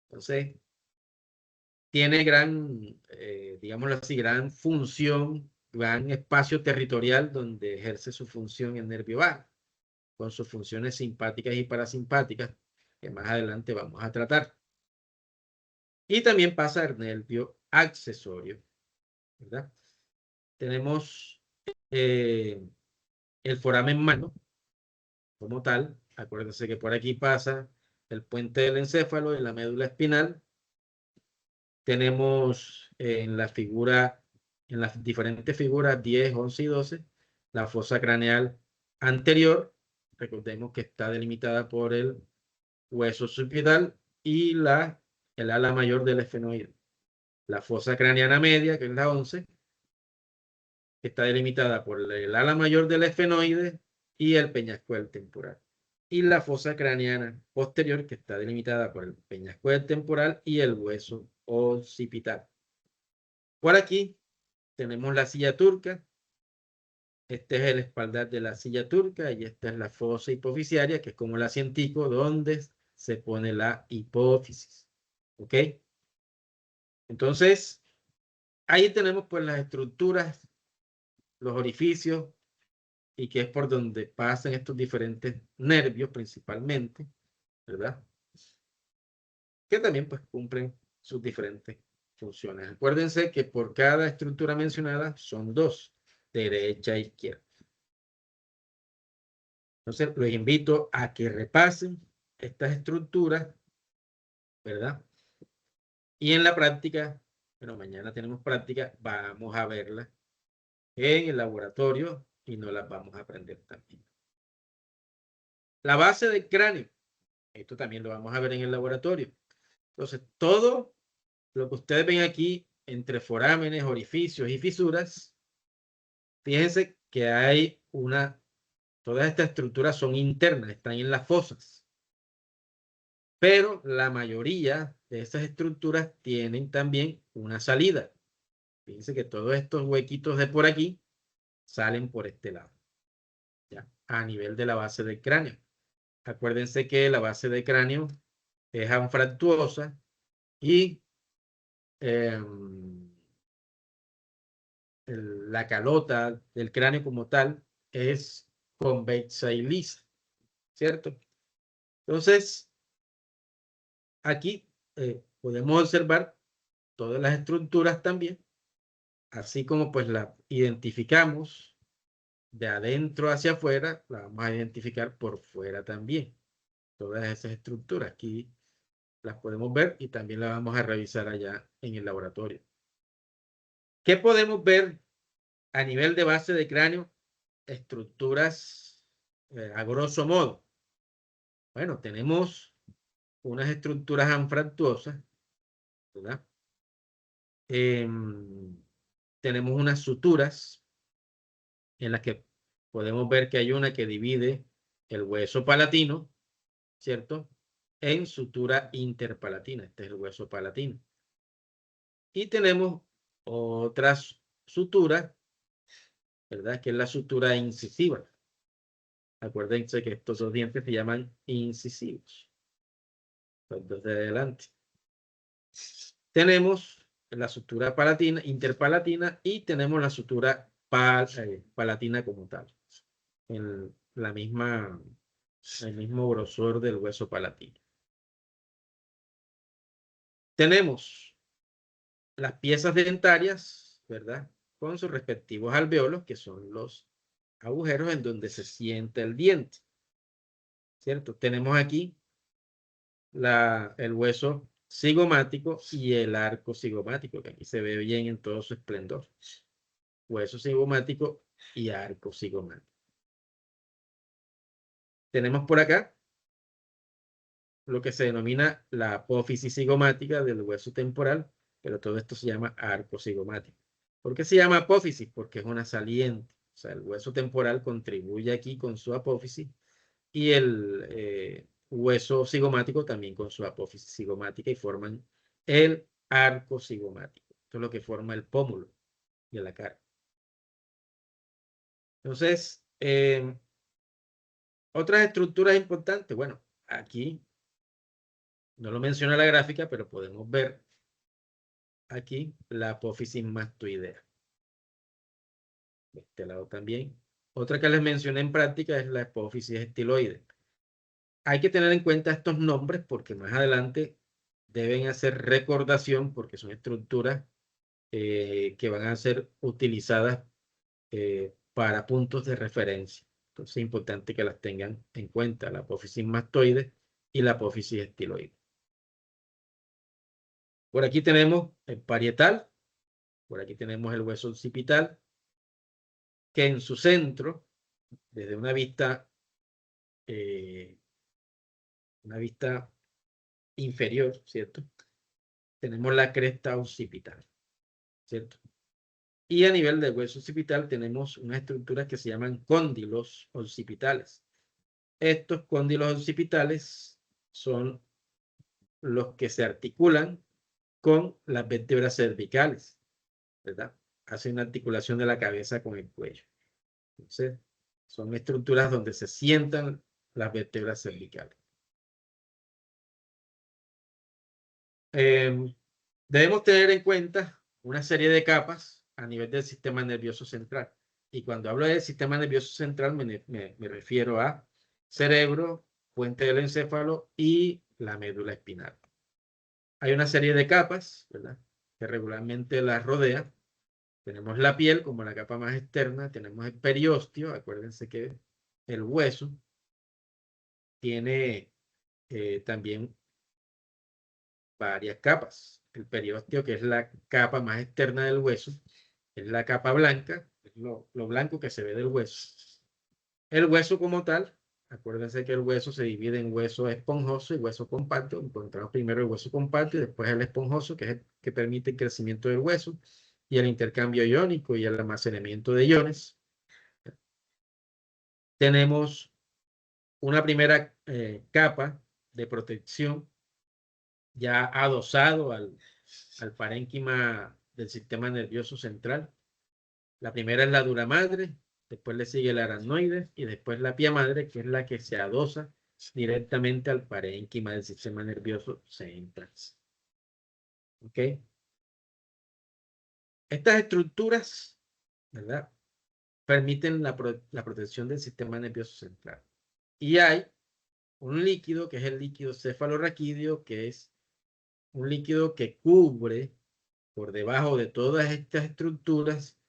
Entonces, tiene gran, digámoslo así, gran función, gran espacio territorial donde ejerce su función el nervio vago, con sus funciones simpáticas y parasimpáticas, que más adelante vamos a tratar. Y también pasa el nervio accesorio, ¿verdad? Tenemos el foramen magno como tal. Acuérdense que por aquí pasa el puente del encéfalo y la médula espinal. Tenemos en la figura, en las diferentes figuras 10, 11 y 12, la fosa craneal anterior. Recordemos que está delimitada por el hueso occipital y el ala mayor del esfenoide. La fosa craneana media, que es la 11, está delimitada por el ala mayor del esfenoide y el peñasco del temporal. Y la fosa craneana posterior, que está delimitada por el peñasco del temporal y el hueso occipital. Por aquí tenemos la silla turca. Este es el espaldar de la silla turca y esta es la fosa hipofisiaria, que es como el asientico donde se pone la hipófisis. ¿Ok? Entonces, ahí tenemos pues las estructuras, los orificios y que es por donde pasan estos diferentes nervios principalmente, ¿verdad? que también pues cumplen sus diferentes funciones. Acuérdense que por cada estructura mencionada son dos, derecha e izquierda. Entonces, los invito a que repasen estas estructuras, ¿verdad? Y en la práctica, bueno, mañana tenemos práctica, vamos a verlas en el laboratorio y nos las vamos a aprender también. La base del cráneo, esto también lo vamos a ver en el laboratorio. Entonces, todo lo que ustedes ven aquí entre forámenes, orificios y fisuras, fíjense que hay todas estas estructuras son internas, están en las fosas. Pero la mayoría de estas estructuras tienen también una salida. Fíjense que todos estos huequitos de por aquí salen por este lado, ¿ya? A nivel de la base del cráneo. Acuérdense que la base del cráneo es anfractuosa y la calota del cráneo como tal es convexa y lisa, ¿cierto? Entonces, aquí podemos observar todas las estructuras también, así como pues la identificamos de adentro hacia afuera, la vamos a identificar por fuera también. Todas esas estructuras aquí las podemos ver y también las vamos a revisar allá en el laboratorio. ¿Qué podemos ver a nivel de base de cráneo? Estructuras a grosso modo. Bueno, tenemos unas estructuras anfractuosas, ¿verdad? Tenemos unas suturas en las que podemos ver que hay una que divide el hueso palatino, ¿cierto? En sutura interpalatina. Este es el hueso palatino. Y tenemos otras suturas, ¿verdad? Que es la sutura incisiva. Acuérdense que estos dos dientes se llaman incisivos. Los dos de adelante. Tenemos la sutura palatina, interpalatina, y tenemos la sutura palatina como tal. En el mismo grosor del hueso palatino. Tenemos las piezas dentarias, ¿verdad? Con sus respectivos alveolos, que son los agujeros en donde se sienta el diente, ¿cierto? Tenemos aquí el hueso cigomático y el arco cigomático, que aquí se ve bien en todo su esplendor. Hueso cigomático y arco cigomático. Tenemos por acá lo que se denomina la apófisis cigomática del hueso temporal, pero todo esto se llama arco cigomático. ¿Por qué se llama apófisis? Porque es una saliente. O sea, el hueso temporal contribuye aquí con su apófisis y el hueso cigomático también con su apófisis cigomática y forman el arco cigomático. Esto es lo que forma el pómulo de la cara. Entonces, otras estructuras importantes. Bueno, aquí no lo menciona la gráfica, pero podemos ver aquí la apófisis mastoidea. De este lado también. Otra que les mencioné en práctica es la apófisis estiloide. Hay que tener en cuenta estos nombres porque más adelante deben hacer recordación porque son estructuras que van a ser utilizadas para puntos de referencia. Entonces es importante que las tengan en cuenta, la apófisis mastoide y la apófisis estiloide. Por aquí tenemos el parietal, por aquí tenemos el hueso occipital, que en su centro, desde una vista inferior, ¿cierto? Tenemos la cresta occipital, ¿cierto? Y a nivel del hueso occipital tenemos unas estructuras que se llaman cóndilos occipitales. Estos cóndilos occipitales son los que se articulan con las vértebras cervicales, ¿verdad? Hace una articulación de la cabeza con el cuello. Entonces, son estructuras donde se sientan las vértebras cervicales. Debemos tener en cuenta una serie de capas a nivel del sistema nervioso central. Y cuando hablo del sistema nervioso central me refiero a cerebro, puente del encéfalo y la médula espinal. hay una serie de capas, ¿verdad?, que regularmente las rodea. Tenemos la piel como la capa más externa, tenemos el periósteo, acuérdense que el hueso tiene también varias capas. El periósteo, que es la capa más externa del hueso, es la capa blanca, es lo blanco que se ve del hueso. El hueso como tal, acuérdense que el hueso se divide en hueso esponjoso y hueso compacto. Encontramos primero el hueso compacto y después el esponjoso, que es el que permite el crecimiento del hueso y el intercambio iónico y el almacenamiento de iones. Tenemos una primera capa de protección ya adosado al parénquima del sistema nervioso central. La primera es la dura madre, después le sigue el aracnoide y después la pia madre, que es la que se adosa directamente al parénquima del sistema nervioso central. ¿Ok? Estas estructuras, ¿verdad?, permiten la protección del sistema nervioso central. Y hay un líquido, que es el líquido cefalorraquídeo, que es un líquido que cubre por debajo de todas estas estructuras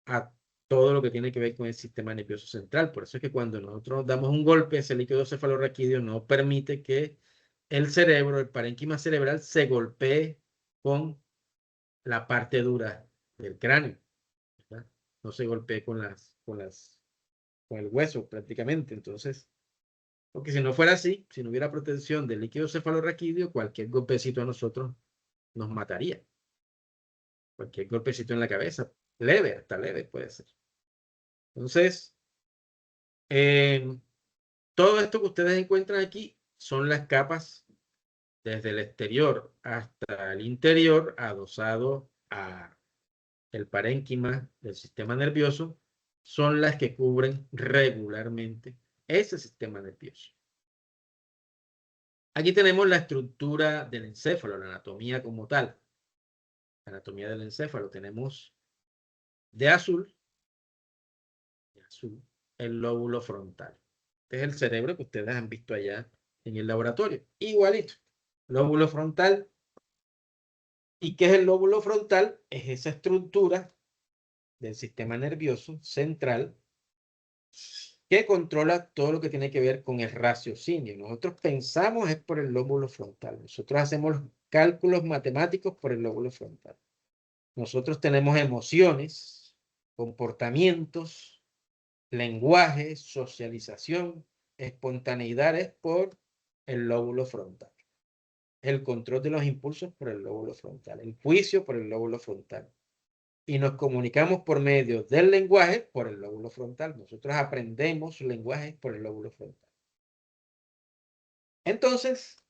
a todo lo que tiene que ver con el sistema nervioso central. Por eso es que cuando nosotros damos un golpe, ese líquido cefalorraquídeo no permite que el cerebro, el parénquima cerebral, se golpee con la parte dura del cráneo, ¿verdad? No se golpee con el hueso prácticamente. Entonces, porque si no fuera así, si no hubiera protección del líquido cefalorraquídeo, cualquier golpecito a nosotros nos mataría. Cualquier golpecito en la cabeza, leve, hasta leve puede ser. Entonces, todo esto que ustedes encuentran aquí son las capas desde el exterior hasta el interior, adosado a el parénquima del sistema nervioso, son las que cubren regularmente ese sistema nervioso. Aquí tenemos la estructura del encéfalo, la anatomía como tal. La anatomía del encéfalo. Tenemos de azul el lóbulo frontal. Este es el cerebro que ustedes han visto allá en el laboratorio. Igualito. Lóbulo frontal. ¿Y qué es el lóbulo frontal? Es esa estructura del sistema nervioso central que controla todo lo que tiene que ver con el raciocinio. Nosotros pensamos es por el lóbulo frontal. Nosotros hacemos los cálculos matemáticos por el lóbulo frontal. Nosotros tenemos emociones, comportamientos, lenguaje, socialización, espontaneidad es por el lóbulo frontal. El control de los impulsos por el lóbulo frontal. El juicio por el lóbulo frontal. Y nos comunicamos por medio del lenguaje por el lóbulo frontal. Nosotros aprendemos lenguaje por el lóbulo frontal. Entonces,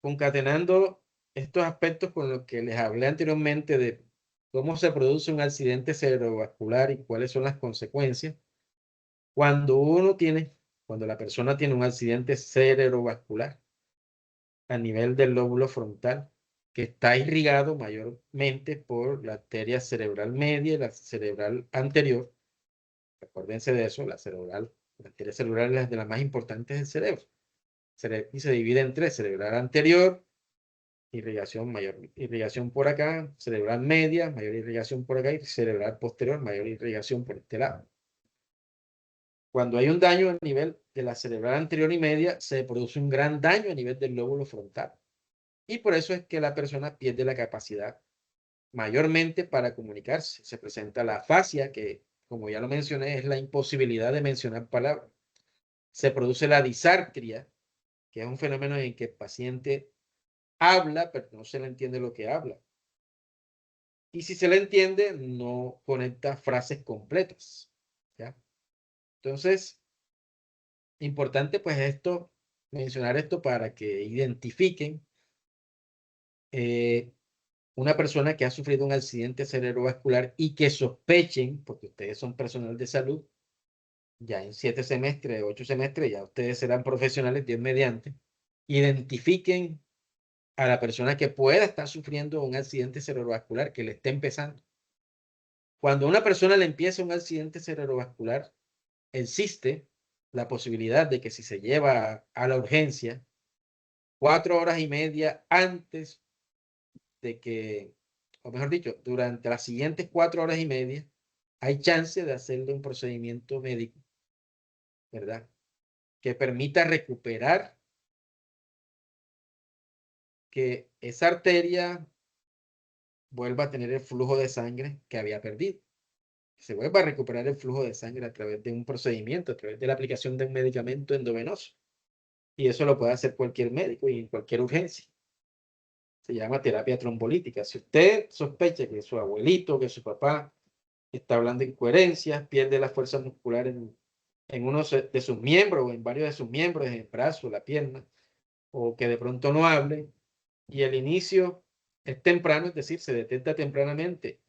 concatenando estos aspectos con los que les hablé anteriormente de cómo se produce un accidente cerebrovascular y cuáles son las consecuencias, cuando la persona tiene un accidente cerebrovascular a nivel del lóbulo frontal, que está irrigado mayormente por la arteria cerebral media y la cerebral anterior. Acuérdense de eso, la arteria cerebral es de las más importantes del cerebro. Y se divide en tres: cerebral anterior, mayor irrigación por acá; cerebral media, mayor irrigación por acá; y cerebral posterior, mayor irrigación por este lado. Cuando hay un daño a nivel de la cerebral anterior y media, se produce un gran daño a nivel del lóbulo frontal. Y por eso es que la persona pierde la capacidad mayormente para comunicarse. Se presenta la afasia, que, como ya lo mencioné, es la imposibilidad de mencionar palabras. Se produce la disartria, que es un fenómeno en que el paciente habla, pero no se le entiende lo que habla. Y si se le entiende, no conecta frases completas, ¿ya? Entonces, importante pues mencionar esto para que identifiquen una persona que ha sufrido un accidente cerebrovascular y que sospechen, porque ustedes son personal de salud, ya en 7 semestres, 8 semestres, ya ustedes serán profesionales, Dios mediante, identifiquen a la persona que pueda estar sufriendo un accidente cerebrovascular, que le esté empezando. Cuando a una persona le empieza un accidente cerebrovascular, existe la posibilidad de que si se lleva a la urgencia, 4 horas y media antes de que, o mejor dicho, durante las siguientes 4 horas y media, hay chance de hacerle un procedimiento médico, ¿verdad? Que permita recuperar que esa arteria vuelva a tener el flujo de sangre que había perdido. Se vuelva a recuperar el flujo de sangre a través de un procedimiento, a través de la aplicación de un medicamento endovenoso. Y eso lo puede hacer cualquier médico y en cualquier urgencia. Se llama terapia trombolítica. Si usted sospecha que su abuelito, que su papá está hablando incoherencias, pierde la fuerza muscular en uno de sus miembros o en varios de sus miembros, en el brazo, la pierna, o que de pronto no hable, y el inicio es temprano, es decir, se detecta tempranamente,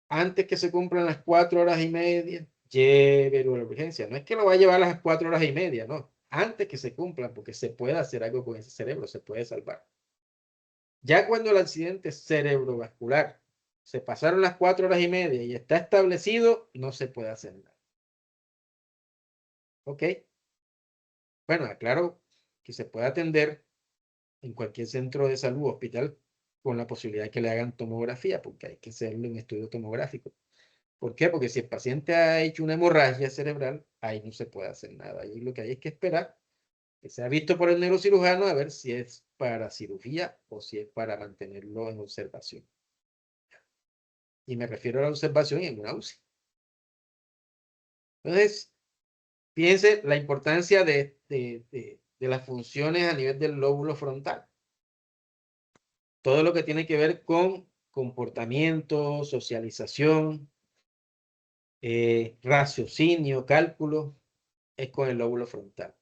antes que se cumplan las 4 horas y media, llévelo a la urgencia. No es que lo va a llevar a las 4 horas y media, no, antes que se cumplan, porque se puede hacer algo con ese cerebro, se puede salvar. Ya cuando el accidente cerebrovascular se pasaron las 4 horas y media y está establecido, no se puede hacer nada. ¿Ok? Bueno, aclaro que se puede atender en cualquier centro de salud, hospital, con la posibilidad de que le hagan tomografía, porque hay que hacerle un estudio tomográfico. ¿Por qué? Porque si el paciente ha hecho una hemorragia cerebral, ahí no se puede hacer nada. Ahí lo que hay es que esperar que sea visto por el neurocirujano a ver si es para cirugía o si es para mantenerlo en observación. Y me refiero a la observación en una UCI. Entonces, piense la importancia de las funciones a nivel del lóbulo frontal. Todo lo que tiene que ver con comportamiento, socialización, raciocinio, cálculo, es con el lóbulo frontal.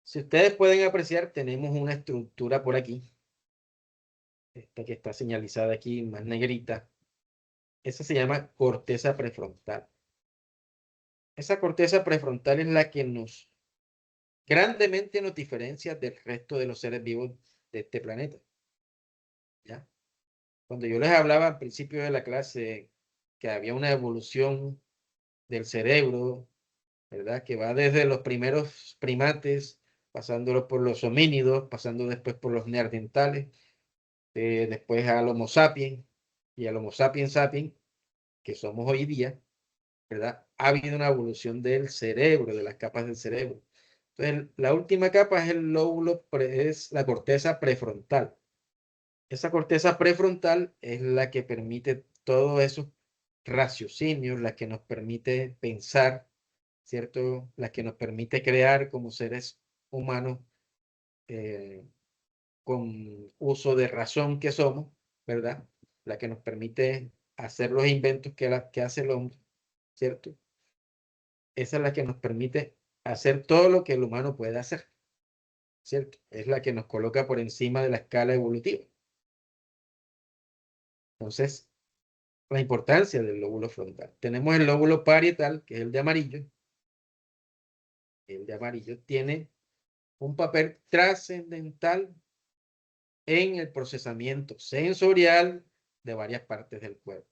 Si ustedes pueden apreciar, tenemos una estructura por aquí, esta que está señalizada aquí, más negrita. Esa se llama corteza prefrontal. Esa corteza prefrontal es la que grandemente nos diferencia del resto de los seres vivos de este planeta. ¿Ya? Cuando yo les hablaba al principio de la clase que había una evolución del cerebro, ¿verdad? Que va desde los primeros primates, pasándolo por los homínidos, pasando después por los neandertales, después al Homo sapiens y al Homo sapiens sapiens, que somos hoy día, ¿verdad? Ha habido una evolución del cerebro, de las capas del cerebro. Entonces, la última capa es el lóbulo, es la corteza prefrontal. Esa corteza prefrontal es la que permite todos esos raciocinios, la que nos permite pensar, ¿cierto? La que nos permite crear como seres humanos eh, con uso de razón que somos, ¿verdad? La que nos permite hacer los inventos que hace el hombre, ¿cierto? Esa es la que nos permite hacer todo lo que el humano puede hacer, ¿cierto? Es la que nos coloca por encima de la escala evolutiva. Entonces, la importancia del lóbulo frontal. Tenemos el lóbulo parietal, que es el de amarillo. El de amarillo tiene un papel trascendental en el procesamiento sensorial de varias partes del cuerpo.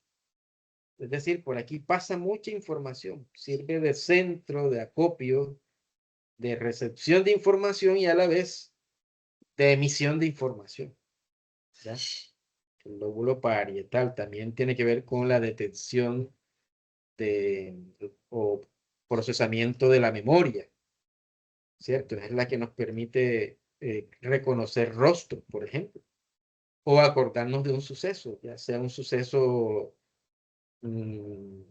Es decir, por aquí pasa mucha información, sirve de centro, de acopio, de recepción de información y a la vez de emisión de información. ¿Ya? El lóbulo parietal también tiene que ver con la detección o procesamiento de la memoria, ¿cierto? Es la que nos permite reconocer rostros, por ejemplo, o acordarnos de un suceso, ya sea un suceso mm,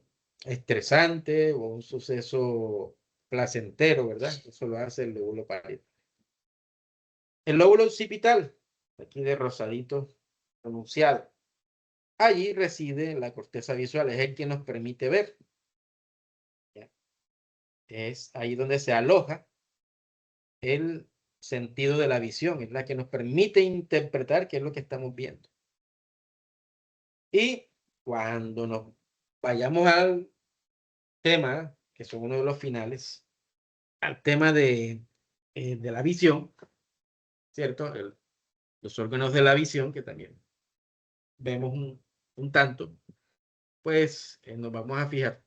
estresante o un suceso placentero, ¿verdad? Eso lo hace el lóbulo parietal. El lóbulo occipital, aquí de rosadito pronunciado, allí reside la corteza visual, es el que nos permite ver. ¿Ya? Es ahí donde se aloja el sentido de la visión, es la que nos permite interpretar qué es lo que estamos viendo. Y cuando nos vayamos al tema, que son uno de los finales, al tema de la visión, ¿cierto? Los órganos de la visión, que también vemos un tanto, pues nos vamos a fijar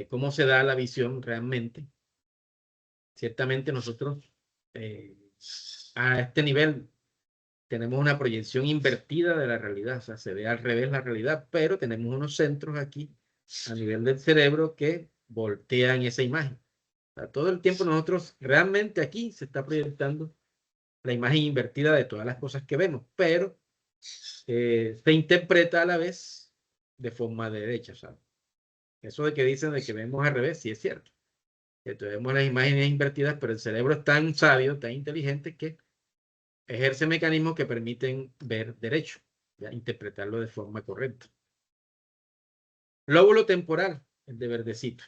cómo se da la visión realmente. Ciertamente nosotros a este nivel tenemos una proyección invertida de la realidad, o sea, se ve al revés la realidad, pero tenemos unos centros aquí a nivel del cerebro que voltean esa imagen. O sea, todo el tiempo nosotros realmente aquí se está proyectando la imagen invertida de todas las cosas que vemos, pero se interpreta a la vez de forma derecha. O sea, eso de que dicen de que vemos al revés, sí es cierto. Entonces vemos las imágenes invertidas, pero el cerebro es tan sabio, tan inteligente que ejerce mecanismos que permiten ver derecho, ¿ya? Interpretarlo de forma correcta. Lóbulo temporal, el de verdecito.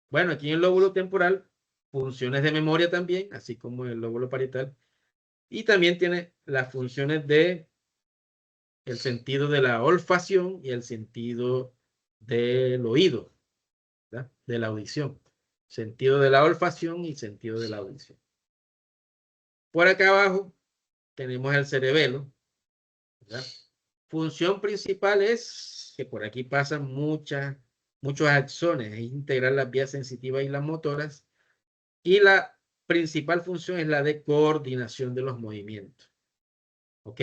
Bueno, aquí en el lóbulo temporal, funciones de memoria también, así como el lóbulo parietal, y también tiene las funciones de el sentido de la olfacción y el sentido del oído, ¿verdad? De la audición. Sentido de la olfacción y sentido de la audición. Por acá abajo tenemos el cerebelo, ¿verdad? Función principal es que por aquí pasan muchos axones, es integrar las vías sensitivas y las motoras, y la principal función es la de coordinación de los movimientos. ¿Ok?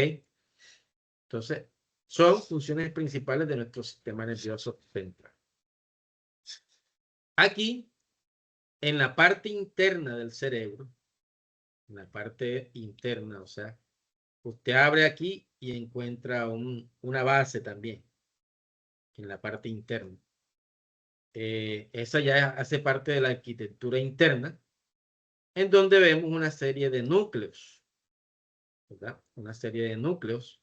Entonces, son funciones principales de nuestro sistema nervioso central. Aquí, en la parte interna del cerebro, en la parte interna, o sea, usted abre aquí y encuentra una base también, en la parte interna. Esa ya hace parte de la arquitectura interna, en donde vemos una serie de núcleos, ¿verdad? Una serie de núcleos.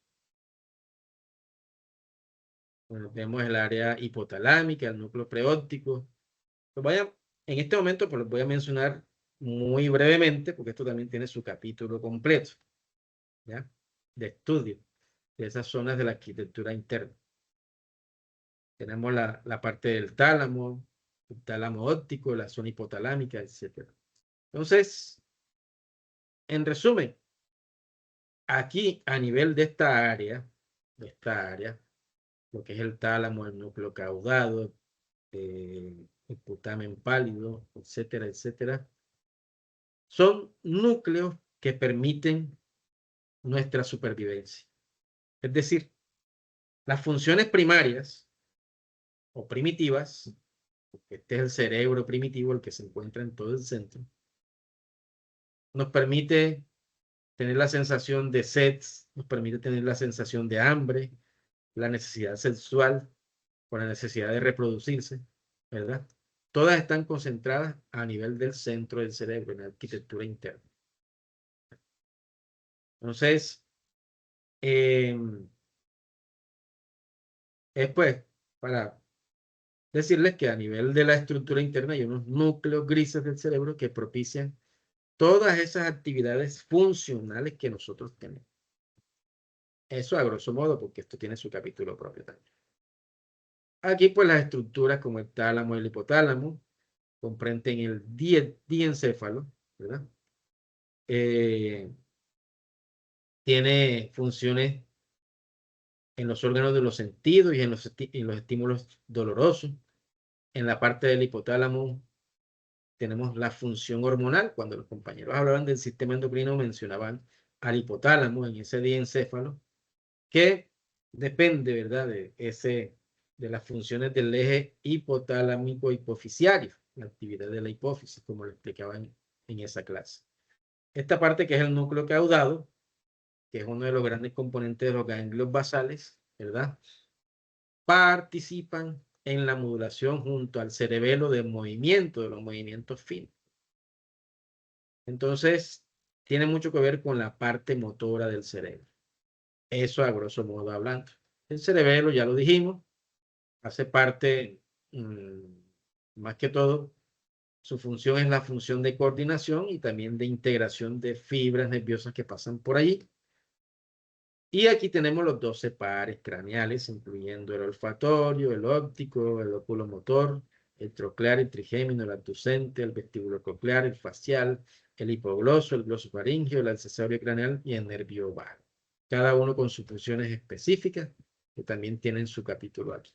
Bueno, vemos el área hipotalámica, el núcleo preóptico. Pues en este momento pues, los voy a mencionar muy brevemente, porque esto también tiene su capítulo completo, ¿ya? De estudio de esas zonas de la arquitectura interna. Tenemos la parte del tálamo, el tálamo óptico, la zona hipotalámica, etc. Entonces, en resumen, aquí a nivel de esta área, lo que es el tálamo, el núcleo caudado, el putamen pálido, etcétera, etcétera, son núcleos que permiten nuestra supervivencia. Es decir, las funciones primarias o primitivas, este es el cerebro primitivo, el que se encuentra en todo el centro, nos permite tener la sensación de sed, nos permite tener la sensación de hambre, la necesidad sexual o la necesidad de reproducirse, ¿verdad? Todas están concentradas a nivel del centro del cerebro, en la arquitectura interna. Entonces, es pues para decirles que a nivel de la estructura interna hay unos núcleos grises del cerebro que propician todas esas actividades funcionales que nosotros tenemos. Eso a grosso modo, porque esto tiene su capítulo propio también. Aquí pues las estructuras como el tálamo y el hipotálamo comprenden el diencéfalo, ¿verdad? Tiene funciones en los órganos de los sentidos y en los estímulos dolorosos. En la parte del hipotálamo tenemos la función hormonal. Cuando los compañeros hablaban del sistema endocrino, mencionaban al hipotálamo en ese diencéfalo, que depende, ¿verdad?, de las funciones del eje hipotalámico hipoficiario, la actividad de la hipófisis, como lo explicaban en esa clase. Esta parte que es el núcleo caudado, que es uno de los grandes componentes de los ganglios basales, ¿verdad?, participan en la modulación junto al cerebelo de movimiento, de los movimientos finos. Entonces, tiene mucho que ver con la parte motora del cerebro. Eso a grosso modo hablando. El cerebelo, ya lo dijimos, hace parte, más que todo, su función es la función de coordinación y también de integración de fibras nerviosas que pasan por allí. Y aquí tenemos los 12 pares craneales, incluyendo el olfatorio, el óptico, el oculomotor, el troclear, el trigémino, el abducente, el vestíbulo coclear, el facial, el hipogloso, el glosofaringeo, el accesorio craneal y el nervio vago. Cada uno con sus funciones específicas que también tienen su capítulo aquí.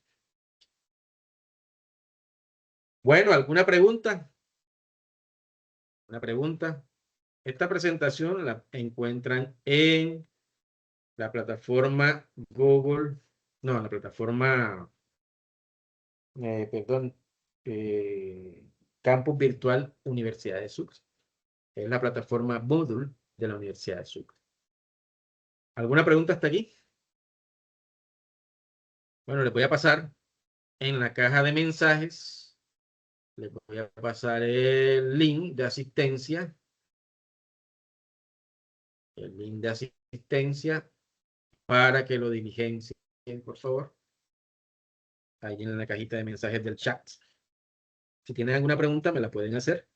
Bueno, ¿alguna pregunta? ¿Una pregunta? Esta presentación la encuentran en la plataforma Google, no, en la plataforma, perdón, Campus Virtual Universidad de Sucre. Es la plataforma Moodle de la Universidad de Sucre. ¿Alguna pregunta hasta aquí? Bueno, les voy a pasar en la caja de mensajes, les voy a pasar el link de asistencia. El link de asistencia para que lo diligencien, por favor. Ahí en la cajita de mensajes del chat. Si tienen alguna pregunta, me la pueden hacer.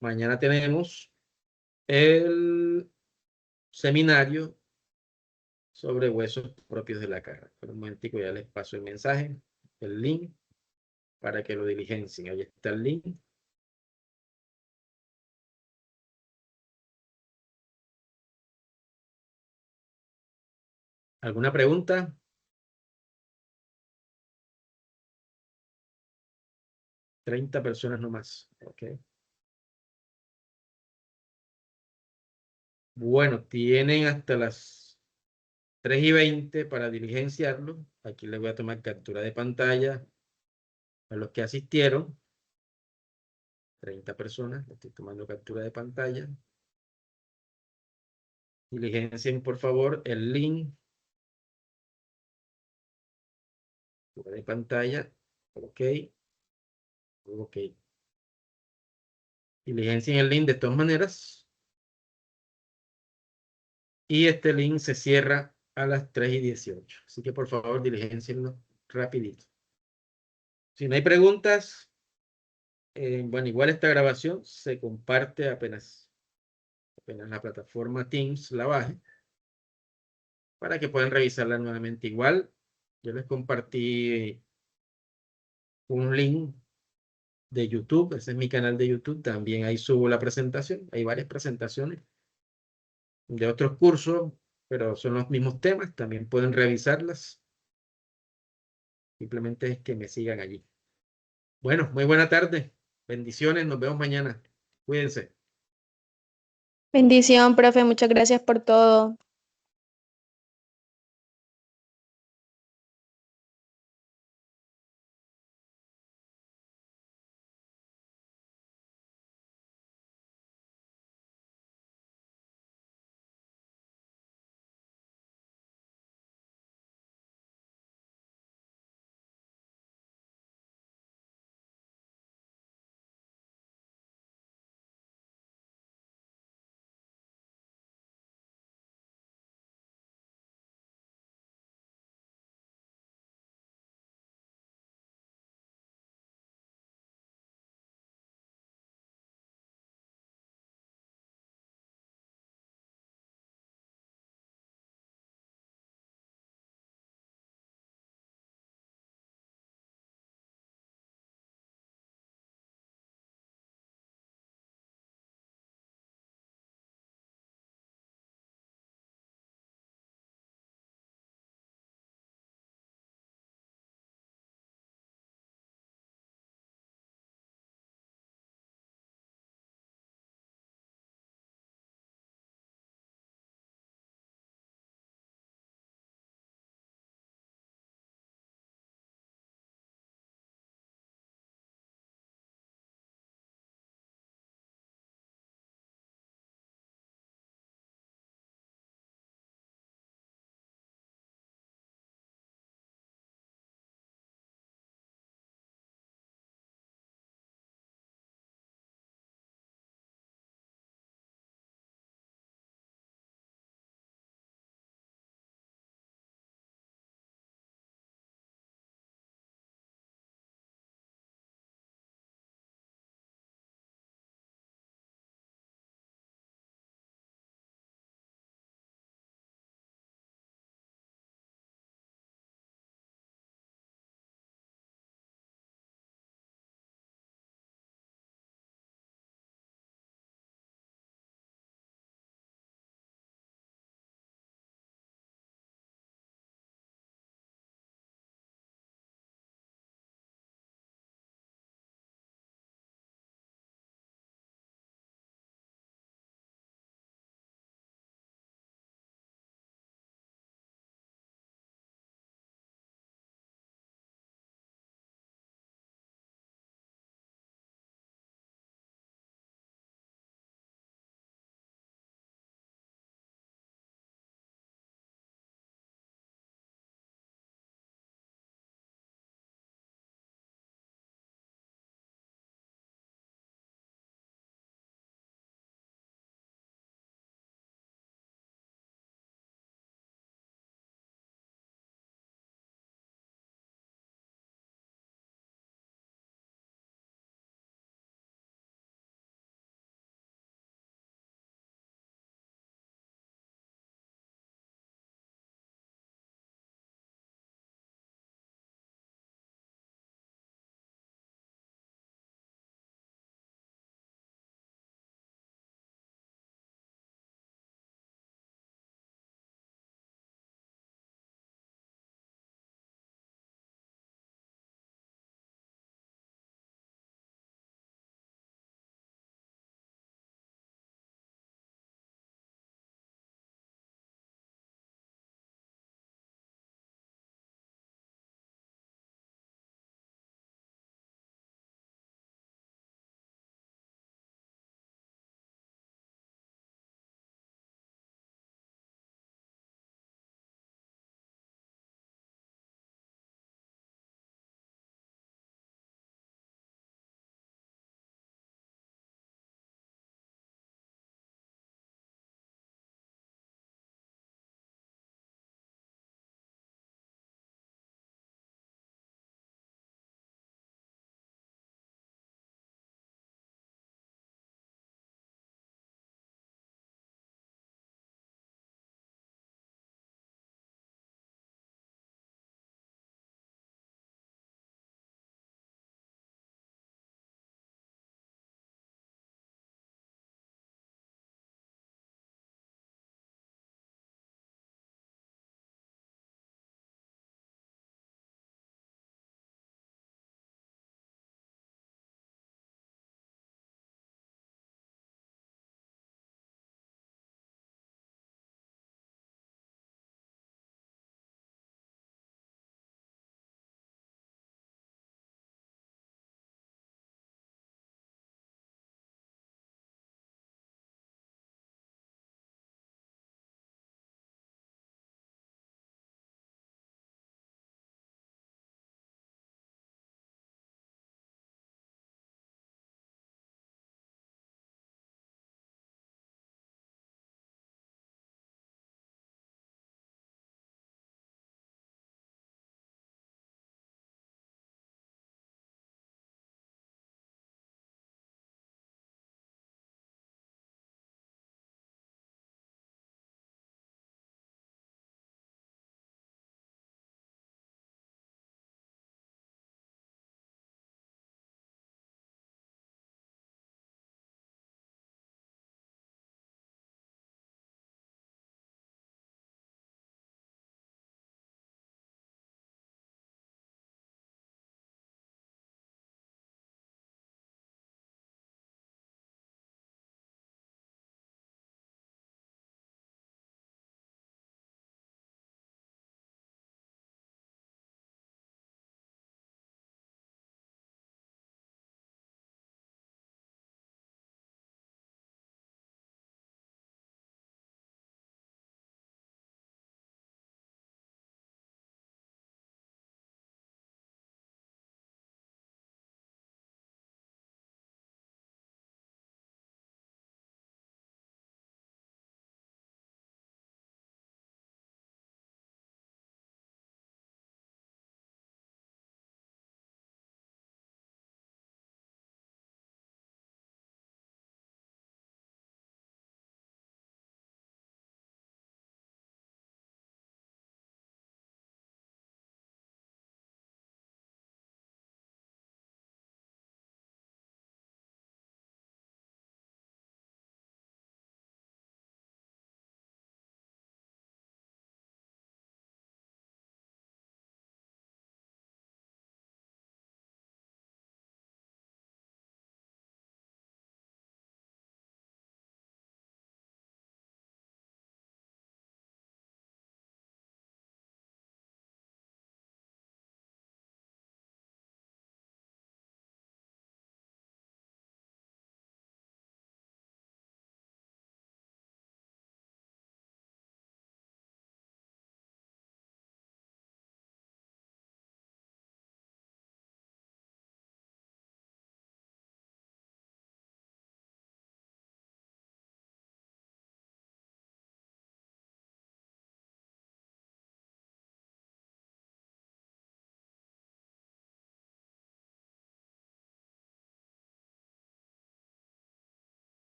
Mañana tenemos el seminario sobre huesos propios de la cara. Por un momentico ya les paso el mensaje, el link, para que lo diligencien. Ahí está el link. ¿Alguna pregunta? $30 personas nomás. Okay. Bueno, tienen hasta las 3:20 para diligenciarlo. Aquí les voy a tomar captura de pantalla a los que asistieron. 30 personas. Estoy tomando captura de pantalla. Diligencien, por favor, el link. Captura de pantalla. Ok. Ok. Diligencien el link de todas maneras. Y este link se cierra a las 3:18. Así que por favor diligencienlo rapidito. Si no hay preguntas, bueno, igual esta grabación se comparte apenas la plataforma Teams la baje, para que puedan revisarla nuevamente. Igual, yo les compartí un link de YouTube, ese es mi canal de YouTube, también ahí subo la presentación, hay varias presentaciones de otros cursos, pero son los mismos temas, también pueden revisarlas. Simplemente es que me sigan allí. Bueno, muy buena tarde. Bendiciones, nos vemos mañana. Cuídense. Bendición, profe, muchas gracias por todo.